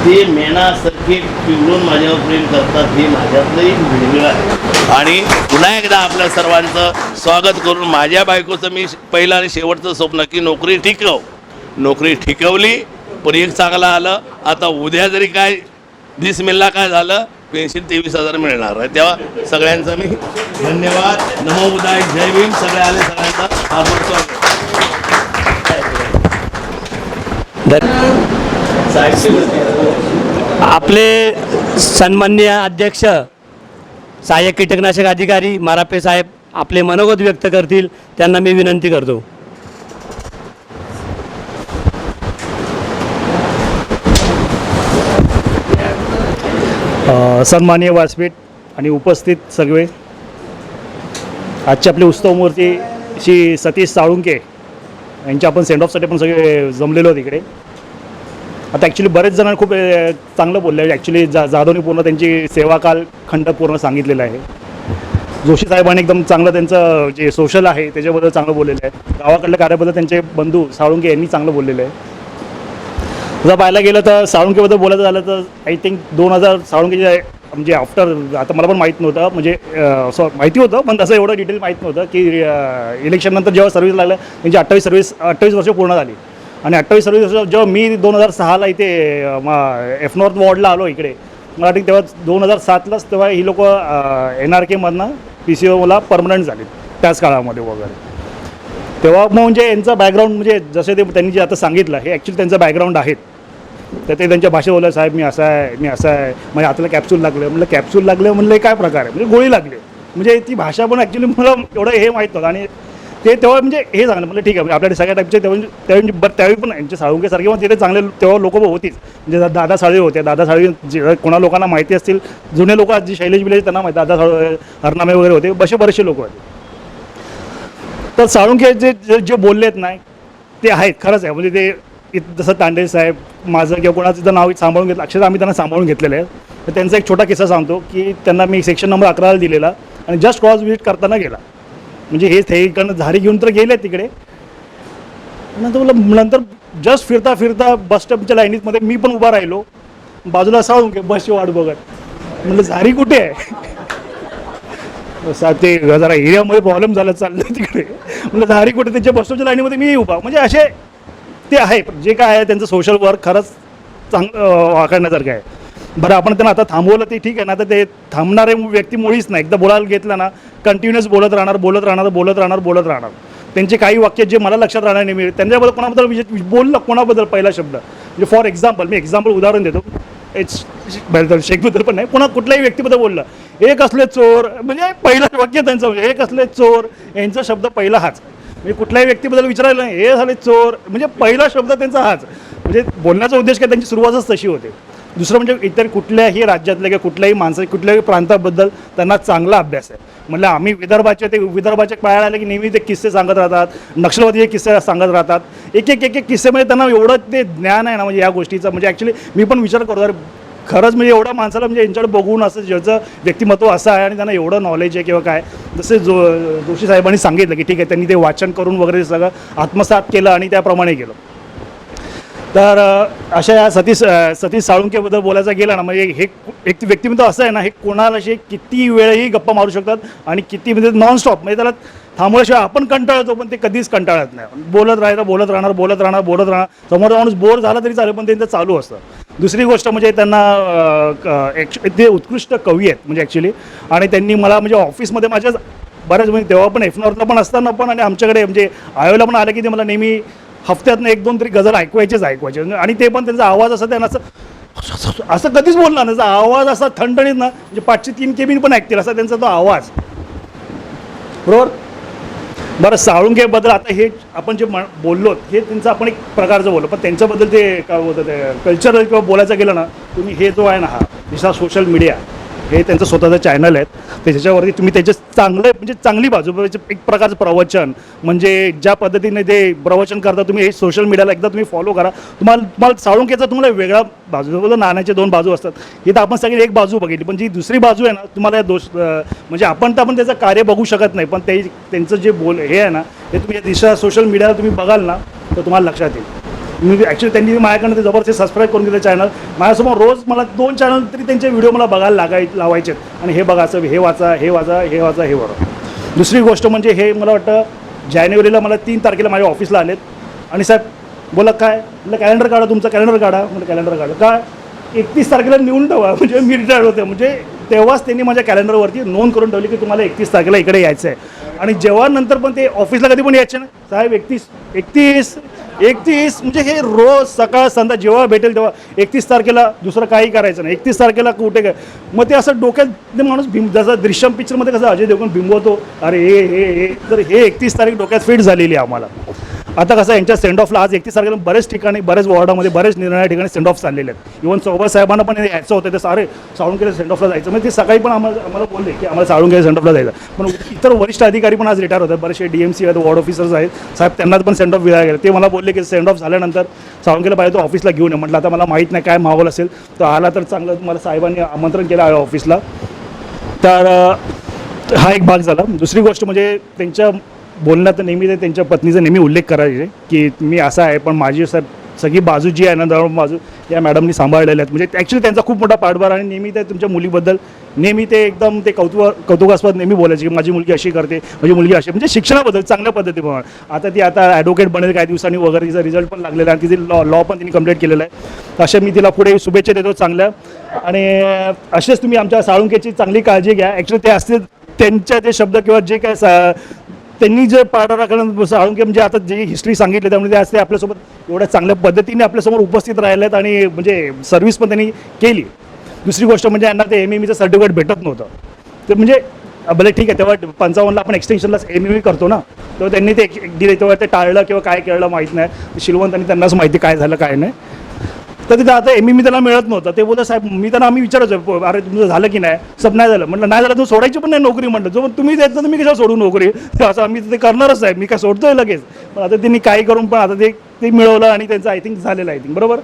ते मेणासारखे पिवळून माझ्यावर प्रेम करतात. हे माझ्यातलं एक वेगळं आहे. आणि पुन्हा एकदा आपल्या सर्वांचं स्वागत करून माझ्या बायकोचं मी पहिलं आणि शेवटचं स्वप्न की नोकरी टिकव. नोकरी टिकवली, पण एक चांगलं आलं. आता उद्या जरी काय बिस्मिल्ला काय झालं पेन्शन 23,000 मिळणार आहे. तेव्हा सगळ्यांचं मी धन्यवाद. नमो बुद्धाय, जय भीम. सगळे आले, सगळ्यांचा आभार स्वागत. आपले सन्माननीय अध्यक्ष सहाय्यक कीटकनाशक अधिकारी मारापे साहेब आपले मनोगत व्यक्त करतील, त्यांना मी विनंती करतो. सन्माननीय व्यासपीठ आणि उपस्थित सगळे, आजची आपली उत्सवमूर्ती श्री सतीश साळुंके यांच्या आपण सेंड ऑफसाठी पण सगळे जमलेलो आहोत इकडे. आता ॲक्च्युली बरेच जणांनी खूप चांगलं बोललं आहे. ॲक्च्युली जाधवनी पूर्ण त्यांची सेवाकाल खंड पूर्ण सांगितलेला आहे. जोशी साहेबांनी एकदम चांगलं त्यांचं जे सोशल आहे त्याच्याबद्दल चांगलं बोललेलं आहे. गावाकडल्या कार्याबद्दल त्यांचे बंधू साळुंके यांनी चांगलं बोललेलं आहे. जर पाहायला गेलं तर साळुंकेबद्दल बोलायचं झालं तर आय थिंक 2000 साळुंकेचे म्हणजे आफ्टर, आता मला पण माहीत नव्हतं, म्हणजे माहिती होतं पण तसं एवढं डिटेल माहीत नव्हतं की इलेक्शननंतर जेव्हा सर्व्हिस लागलं त्यांची 28 वर्ष पूर्ण झाली. आणि 28 सर्व्हिस जेव्हा मी 2006ला इथे एफ नॉर्थ वॉर्डला आलो इकडे, मला वाटतं तेव्हा 2007लाच तेव्हा ही लोक NRKमधनं PCOला परमनंट झाली त्याच काळामध्ये वगैरे. तेव्हा म्हणजे यांचा बॅकग्राऊंड म्हणजे जसे ते त्यांनी जे आता सांगितलं हे ॲक्च्युली त्यांचं बॅकग्राऊंड आहेत. तर ते त्यांच्या भाषेत बोललं साहेब मी असा आहे, मी असा आहे, म्हणजे हाताला कॅप्सूल लागलं. म्हणलं कॅप्सूल लागलं म्हणलं काय प्रकार आहे, म्हणजे गोळी लागली. म्हणजे ती भाषा पण ॲक्च्युली मला एवढं हे माहीत नव्हतं. आणि ते तेव्हा म्हणजे हे सांगलं म्हटलं ठीक आहे आपल्याकडे सगळ्या टाईपचे तेव्हा त्यावेळी पण यांचे साळुंकेसारखे पण तिथे चांगले तेव्हा लोक होतीच. म्हणजे दादा साळवे होते. दादा साळवे जे कोणा लोकांना माहिती असतील, जुने लोक जी शैलेश बिलेश त्यांना माहिती, दादा साळवे हरनामे वगैरे होते, बरेचसे लोक होते. तर साळुंके जे बोललेत नाही ते आहेत खरंच आहे. म्हणजे ते जसं तांडे साहेब माझं किंवा कोणाचं जर नाव सांभाळून घेतलं, अक्षरशः आम्ही त्यांना सांभाळून घेतलेलं आहे. तर त्यांचा एक छोटा किस्सा सांगतो की त्यांना मी सेक्शन नंबर 11ला दिलेला आणि जस्ट क्रॉस विजिट करताना गेला. म्हणजे हे इकडनं झारी घेऊन तर गेले तिकडे. नंतर जस्ट फिरता बस स्टॉपच्या लाईनीमध्ये मी पण उभा राहिलो, बाजूला साळुंके बसची वाट बघत. म्हणलं झारी कुठे आहे? ते जरा एरियामध्ये प्रॉब्लेम झाला चाललं तिकडे. म्हणलं झारी कुठे? त्यांच्या बस स्टॉपच्या लाईनीमध्ये मी उभा. म्हणजे असे ते आहे जे काय आहे त्यांचं सोशल वर्क खरंच चांगलं वाकडण्यासारखं आहे. बरं आपण त्यांना आता थांबवलं ते ठीक आहे ना, आता ते थांबणारे व्यक्ती मुळीच नाही. एकदा बोलायला घेतलं ना कंटिन्युअस बोलत राहणार. त्यांचे काही वाक्य जे मला लक्षात राहणार नाही, त्यांच्याबद्दल कोणाबद्दल बोललं कोणाबद्दल पहिला शब्द म्हणजे फॉर एक्झाम्पल मी उदाहरण देतो. शेखबद्दल पण नाही, कुठल्याही व्यक्तीबद्दल बोललं एक असले चोर, म्हणजे पहिलं वाक्य त्यांचं म्हणजे एक असले चोर, यांचा शब्द पहिला हाच. म्हणजे कुठल्याही व्यक्तीबद्दल विचारायला नाही हे झाले चोर, म्हणजे पहिला शब्द त्यांचा हाच. म्हणजे बोलण्याचा उद्देश काय त्यांची सुरुवातच तशी होते. दुसरं म्हणजे इतर कुठल्याही राज्यातल्या किंवा कुठल्याही माणसं कुठल्याही प्रांताबद्दल त्यांना चांगला अभ्यास आहे. म्हणजे आम्ही विदर्भाचे पायाला आले की नेहमी ते किस्से सांगत राहतात, नक्षलवादीचे किस्से सांगत राहतात. एक किस्से म्हणजे त्यांना एवढं ते ज्ञान आहे ना म्हणजे या गोष्टीचं. म्हणजे ॲक्च्युली मी पण विचार करतो अरे खरंच म्हणजे एवढ्या माणसाला म्हणजे यांच्याकडे बघून असं ज्याचं व्यक्तिमत्व असं आहे आणि त्यांना एवढं नॉलेज आहे किंवा काय. जसे जोशी साहेबांनी सांगितलं की ठीक आहे त्यांनी ते वाचन करून वगैरे सगळं आत्मसात केलं आणि त्याप्रमाणे केलं. तर अशा या सतीश साळुंकेबद्दल बोलायचं गेलं ना म्हणजे हे एक व्यक्तिमत्व असं आहे ना हे कोणालाशी किती वेळही गप्पा मारू शकतात आणि किती म्हणजे नॉनस्टॉप म्हणजे त्याला थांबवल्याशिवाय आपण कंटाळतो पण ते कधीच कंटाळत नाही. बोलत राहणार. समोरचा माणूस बोर झाला तरी चालेल पण त्यांचं चालू असतं. दुसरी गोष्ट म्हणजे त्यांना ते उत्कृष्ट कवी आहेत म्हणजे ॲक्च्युली, आणि त्यांनी मला म्हणजे ऑफिसमध्ये माझ्या बऱ्याच म्हणजे तेव्हा पण एफनॉरला पण असताना पण आणि आमच्याकडे म्हणजे आयोला पण आलं की ते मला नेहमी हफ्त्यातनं 1-2 तरी गझल ऐकवायचे आणि ते पण त्यांचा आवाज असा त्यांना असं कधीच बोलणार नाही, त्याचा आवाज असा थणथणीत ना म्हणजे 5ची 3 केबिन पण ऐकतील असा त्यांचा तो आवाज. बरोबर. बरं, साळुंखेबद्दल आता हे आपण जे बोललो हे त्यांचं आपण एक प्रकारचं बोललो, पण त्यांच्याबद्दल ते काय बोलतं ते कल्चरल किंवा बोलायचं गेलं ना, तुम्ही हे जो आहे ना हा दिसा सोशल मीडिया हे त्यांचं स्वतःचं चॅनल आहेत, त्याच्यावरती तुम्ही त्याचे चांगलं म्हणजे चांगली बाजू एक प्रकारचं प्रवचन म्हणजे ज्या पद्धतीने ते प्रवचन करता तुम्ही हे सोशल मीडियाला एकदा तुम्ही फॉलो करा. तुम्हाला साळुंखेचा तुम्हाला वेगळा बाजू बोलतो, नाण्याचे 2 बाजू असतात. इथं आपण सगळी एक बाजू बघितली, पण जी दुसरी बाजू आहे ना तुम्हाला म्हणजे आपण त्याचं कार्य बघू शकत नाही, पण त्यांचं जे हे आहे ना हे तुम्ही दिशा सोशल मीडियाला तुम्ही बघाल ना तर तुम्हाला लक्षात येईल. मी ॲक्च्युली त्यांनी माझ्याकडनं ते जबरदस्त सबस्क्राईब करून दिलं चॅनल. माझ्यासमोर रोज मला 2 चॅनल तरी त्यांचे व्हिडिओ मला बघायला लावायचे आणि हे बघायचं, हे वाचा, हे वाचा, हे वाचा, हे बरं. दुसरी गोष्ट म्हणजे हे मला वाटतं जानेवारीला मला 3 तारखेला माझ्या ऑफिसला आलेत आणि साहेब बोला काय म्हटलं कॅलेंडर काढा, तुमचं कॅलेंडर काढा. म्हटलं कॅलेंडर काढा का 31 तारखेला नेऊन ठेवा, म्हणजे मी रिटायर्ड होते. म्हणजे तेव्हाच त्यांनी माझ्या कॅलेंडरवरती नोंद करून ठेवली की तुम्हाला 31 तारखेला इकडे यायचं आहे. आणि जेव्हा नंतर पण ते ऑफिसला कधी पण यायचे ना साहेब 31 म्हणजे हे रोज सकाळ संध्या जेव्हा भेटेल तेव्हा 31 तारखेला दुसरं काही करायचं नाही, 31 तारखेला कुठे काय. मग ते असं डोक्यात माणूस जसं दृश्यम पिक्चरमध्ये कसं अजय देवगण बिंबवतो अरे हे तर हे 31 तारीख डोक्यात फिट झालेली आहे आम्हाला. आता कसं यांच्या सेंड ऑफला आज 31 तारखेला बरेच ठिकाणी बरेच वॉर्डामध्ये बरेच निर्णय ठिकाणी सेंड ऑफ चाललेले आहेत. इव्हन चौबा साहेबांना पण यायचं होतं ते सारे साळुंखेला सेंड ऑफला जायचं, म्हणजे ते सकाळी पण आम्हाला बोलले की आम्हाला साळुंखेला सेंड ऑफला जायचं. पण इतर वरिष्ठ अधिकारी पण आज रिटायर होतात, बरेचसे DMC आहेत, वॉर्ड ऑफिसर्स आहेत साहेब, त्यांना पण सेंड ऑफ दिला गेला. ते मला बोलले की सेंड ऑफ झाल्यानंतर साळुंखेला पाहिजे तो ऑफिसला घेऊन ये. म्हटलं आता मला माहीत नाही काय माहोल असेल, तर आला तर चांगलं. मला साहेबांनी आमंत्रण केलं आहे ऑफिसला, तर हा एक भाग झाला. दुसरी गोष्ट म्हणजे त्यांच्या बोलण्यात नेहमी ते त्यांच्या पत्नीचा नेहमी उल्लेख करायचे की मी असा आहे, पण माझी सगळी बाजू जी आहे ना बाजू या मॅडमनी सांभाळलेल्या आहेत. म्हणजे ॲक्च्युली त्यांचा खूप मोठा पाठभार आणि नेहमी ते तुमच्या मुलीबद्दल नेहमी ते एकदम ते कौतुकास्पद नेहमी बोलायचे की माझी मुलगी अशी करते, माझी मुलगी अशी, म्हणजे शिक्षणाबद्दल चांगल्या पद्धतीने. आता ती आता ॲडव्होकेट बनेल काही दिवसांनी वगैरे, तिचा रिझल्ट पण लागलेला आहे, तिथे लॉ पण तिने कंप्लीट केलेला आहे. अशा मी तिला पुढे शुभेच्छा देतो चांगल्या. आणि असेच तुम्ही आमच्या साळुंखेची चांगली काळजी घ्या. ॲक्च्युली ते असते त्यांच्या ते शब्द किंवा जे काय त्यांनी जे पाठराखण साळुंखे म्हणजे आता जी हिस्ट्री सांगितली त्यामुळे ते असते आपल्यासोबत एवढ्या चांगल्या पद्धतीने आपल्यासमोर उपस्थित राहिले आहेत आणि म्हणजे सर्व्हिस पण त्यांनी केली. दुसरी गोष्ट म्हणजे यांना ते MMEचं सर्टिफिकेट भेटत नव्हतं, ते म्हणजे भले ठीक आहे तेव्हा 55ला आपण एक्सटेन्शनला MME करतो ना, तेव्हा त्यांनी ते दिले, तेव्हा ते टाळलं किंवा काय केलं माहीत नाही. शिलवंत आणि त्यांनाच माहिती काय झालं काय नाही. तर तिथं आता MME त्यांना मिळत नव्हतं. ते बोलत साहेब मी त्यांना आम्ही विचारायचो अरे तुमचं झालं की नाही, सब नाही झालं. म्हटलं नाही झालं तर सोडायची पण नाही नोकरी. म्हटलं जो तुम्ही देत तर मी कशा सोडू नोकरी, असं आम्ही ते करणारच आहे, मी काय सोडतोय लगेच. पण आता त्यांनी काही करून पण आता ते मिळवलं आणि त्यांचं आय थिंक झालेलं आहे बरोबर.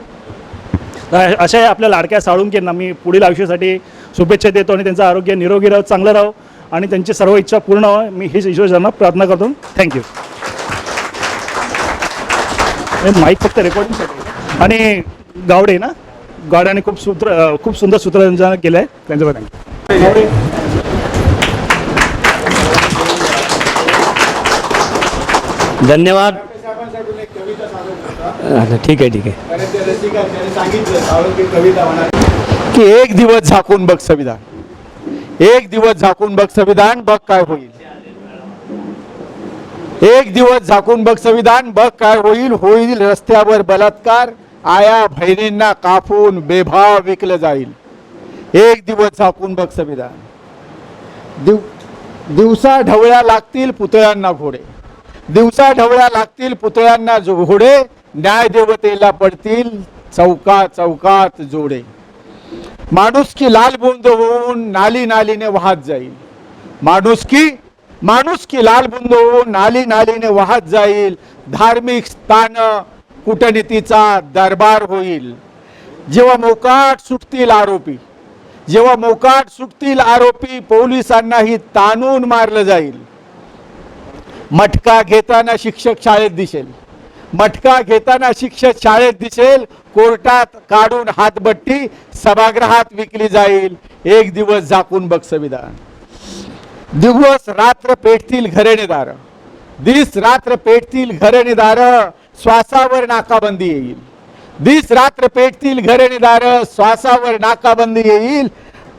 अशा आपल्या लाडक्या साळुंखेंना मी पुढील आयुष्यासाठी शुभेच्छा देतो आणि त्यांचं आरोग्य निरोगी राहो, चांगलं राहो आणि त्यांची सर्व इच्छा पूर्ण व्हावी मी हीच ईश्वरांना प्रार्थना करतो. थँक्यू. माईक फक्त रेकॉर्डिंगसाठी. आणि गावडे ना गावड्याने खूप सुंदर सूत्रसंचालन केलं आहे, त्यांच्याबद्दल थँक्यू. धन्यवाद. ठीक आहे. की एक दिवस झाकून बघ संविधान, एक दिवस झाकून बघ संविधान, बघ काय होईल. एक दिवस झाकून बघ संविधान, बघ काय होईल. होईल रस्त्यावर बलात्कार, आया बहिणींना कापून बेभाव विकलं जाईल. एक दिवस झाकून बघ संविधान. दिवसा ढवळ्या लागतील पुतळ्यांना घोडे, दिवसा ढवळ्या लागतील पुतळ्यांना घोडे, न्याय देवतेला पडतील चौकात चौकात जोडे. माणुसकी लाल बुंद होऊन नाली नालीने वाहत जाईल. माणुसकी लाल बुंद होऊन नाली नालीने वाहत जाईल. धार्मिक स्थान कूटनीतीचा दरबार होईल. जेव्हा मोकाट सुटतील आरोपी पोलिसांनाही ताणून मारलं जाईल. मटका घेताना शिक्षक शाळेत दिसेल. कोर्टात काढून हातबट्टी सभागृहात विकली जाईल. एक दिवस झाकून बघ संविधान. दिवस रात्र पेटतील घरेणेदार, श्वासावर नाकाबंदी येईल. दिस रात्र पेटतील घरणीदार, श्वासावर नाकाबंदी येईल,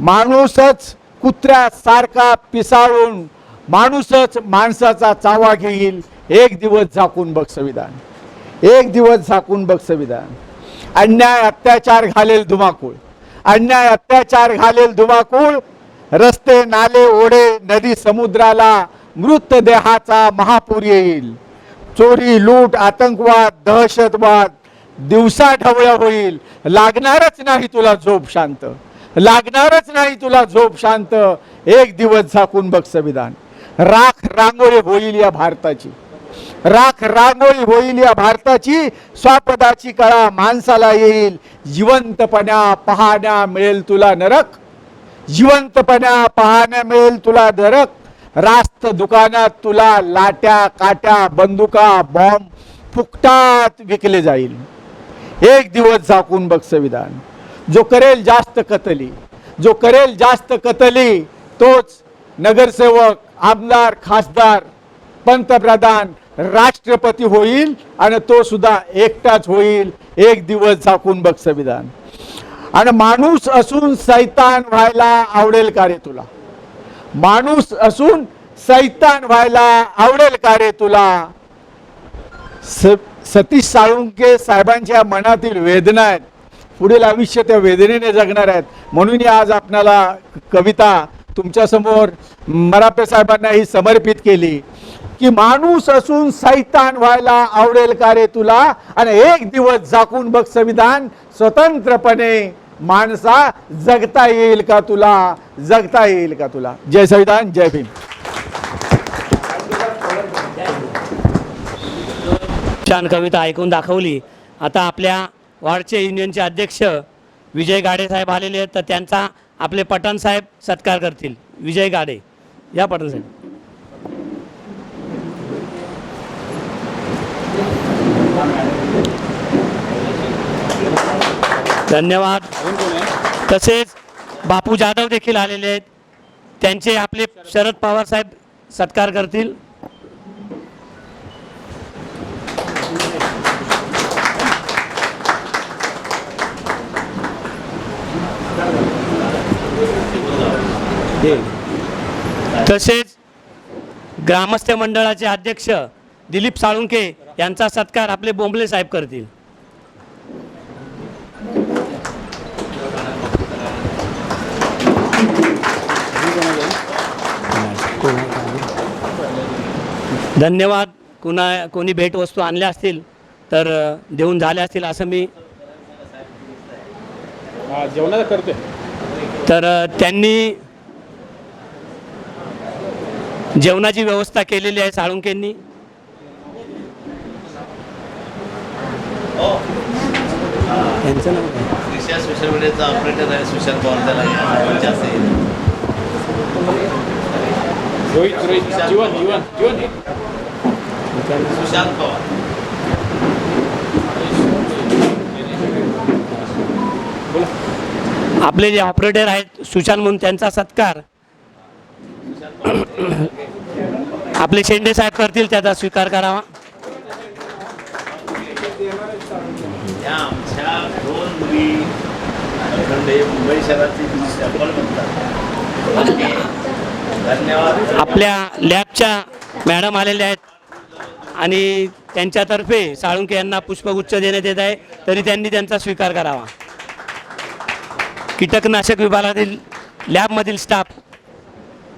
माणूसच कुत्र्यासारखा पिसाळून माणूसच माणसाचा चावा घेईल. एक दिवस झाकून बघ संविधान, एक दिवस झाकून बघ संविधान. अन्याय अत्याचार घालेल धुमाकूळ, अन्याय अत्याचार घालेल धुमाकूळ. रस्ते नाले ओढे नदी समुद्राला मृतदेहाचा महापूर येईल. चोरी लूट आतंकवाद दहशतवाद दिवसा ढवळ्या होईल. लागणारच नाही तुला झोप शांत, लागणारच नाही तुला झोप शांत. एक दिवस झाकून बघ संविधान. राख रांगोळी होईल या भारताची, राख रांगोळी होईल या भारताची. स्वापदाची कळा माणसाला येईल. जिवंतपणा पाहण्या मिळेल तुला नरक, जिवंतपणा पाहण्या मिळेल तुला नरक. रास्त दुकानात तुला लाट्या काट्या बंदुका बॉम्ब फुकटात विकले जाईल. एक दिवस झाकून बघ संविधान. जो करेल जास्त कतली, जो करेल जास्त कतली तोच नगरसेवक आमदार खासदार पंतप्रधान राष्ट्रपती होईल आणि तो सुद्धा एकटाच होईल. एक दिवस झाकून बघ संविधान. आणि माणूस असून सैतान व्हायला आवडेल का रे तुला, माणूस असून सैतान व्हायला आवडेल का रे तुला. सतीश साळुंके साहेबांच्या मनातील वेदना आहेत, पुढील आयुष्य त्या वेदनेने जगणार आहेत. म्हणून आज आपणाला कविता तुमच्यासमोर मरापे साहेबांना ही समर्पित केली की माणूस असून सैतान व्हायला आवडेल का रे तुला. आणि एक दिवस झाकून बघ संविधान. स्वतंत्रपणे माणसा जगता येईल का तुला, जगता येईल का तुला. जय संविधान, जय भीम. छान कविता ऐकून दाखवली. आता आपल्या वार्डचे युनियनचे अध्यक्ष विजय गाडे साहेब आलेले आहेत, तर त्यांचा आपले पठाण साहेब सत्कार करतील. विजय गाडे, या पठाण साहेब. धन्यवाद. तसेच बापू जाधव देखील आलेले आहेत, त्यांचे आपले शरद पवार साहेब सत्कार करतील. तसेच ग्रामस्थ मंडळाचे अध्यक्ष दिलीप साळुंके यांचा सत्कार आपले बोंबले साहेब करतील. धन्यवाद. कोणी भेटवस्तू आणल्या असतील तर देऊन झाल्या असतील असं मी जेवणाचं करते. तर त्यांनी जेवणाची व्यवस्था केलेली आहे साळुंकेंनी. त्यांचं नाव काय? सोशल मीडियाचा ऑपरेटर आहे सुशांत पवार, त्याला सुशांत पवार. आपले जे ऑपरेटर आहेत सुशांत म्हणून त्यांचा सत्कार आपले शेंडे साहेब करतील, त्याचा स्वीकार करावा. आमच्या दोन मुली मुंबई शहरातील धन्यवाद. आपल्या लॅबच्या मॅडम आलेल्या आहेत आणि त्यांच्यातर्फे साळुंके यांना पुष्पगुच्छ देण्यात येत आहे, तरी त्यांनी त्यांचा स्वीकार करावा. कीटकनाशक विभागातील लॅबमधील स्टाफ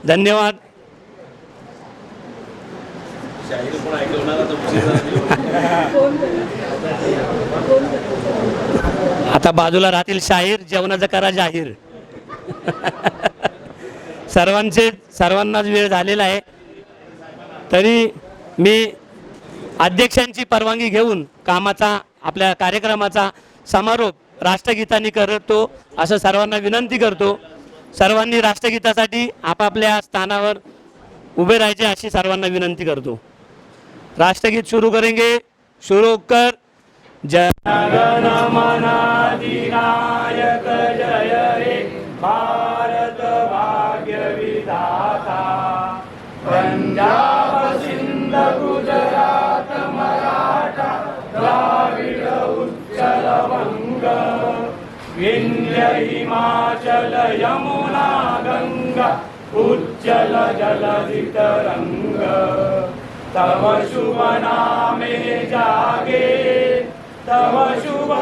धन्यवाद. आता बाजूला राहतील शाहीर, जेवणाचं करा जाहीर. सर्वांनाच वेळ झालेला आहे, तरी मी अध्यक्षांची परवानगी घेऊन कामाचा आपल्या कार्यक्रमाचा समारोप राष्ट्रगीतांनी करतो असं सर्वांना विनंती करतो. सर्वांनी राष्ट्रगीतासाठी आपापल्या स्थानावर उभे राहायचे अशी सर्वांना विनंती करतो. राष्ट्रगीत शुरू करेंगे. शुरू कर. जय गण मन अधिनायक जय हे भारत भाग्य विधाता. पंजाब सिंध गुजरात मराठा द्राविड उच्चल विंध्य हिमाचल यमुना गंगा उज्जल जलधि तरंग तव शुभ नामे जागे तव शुभ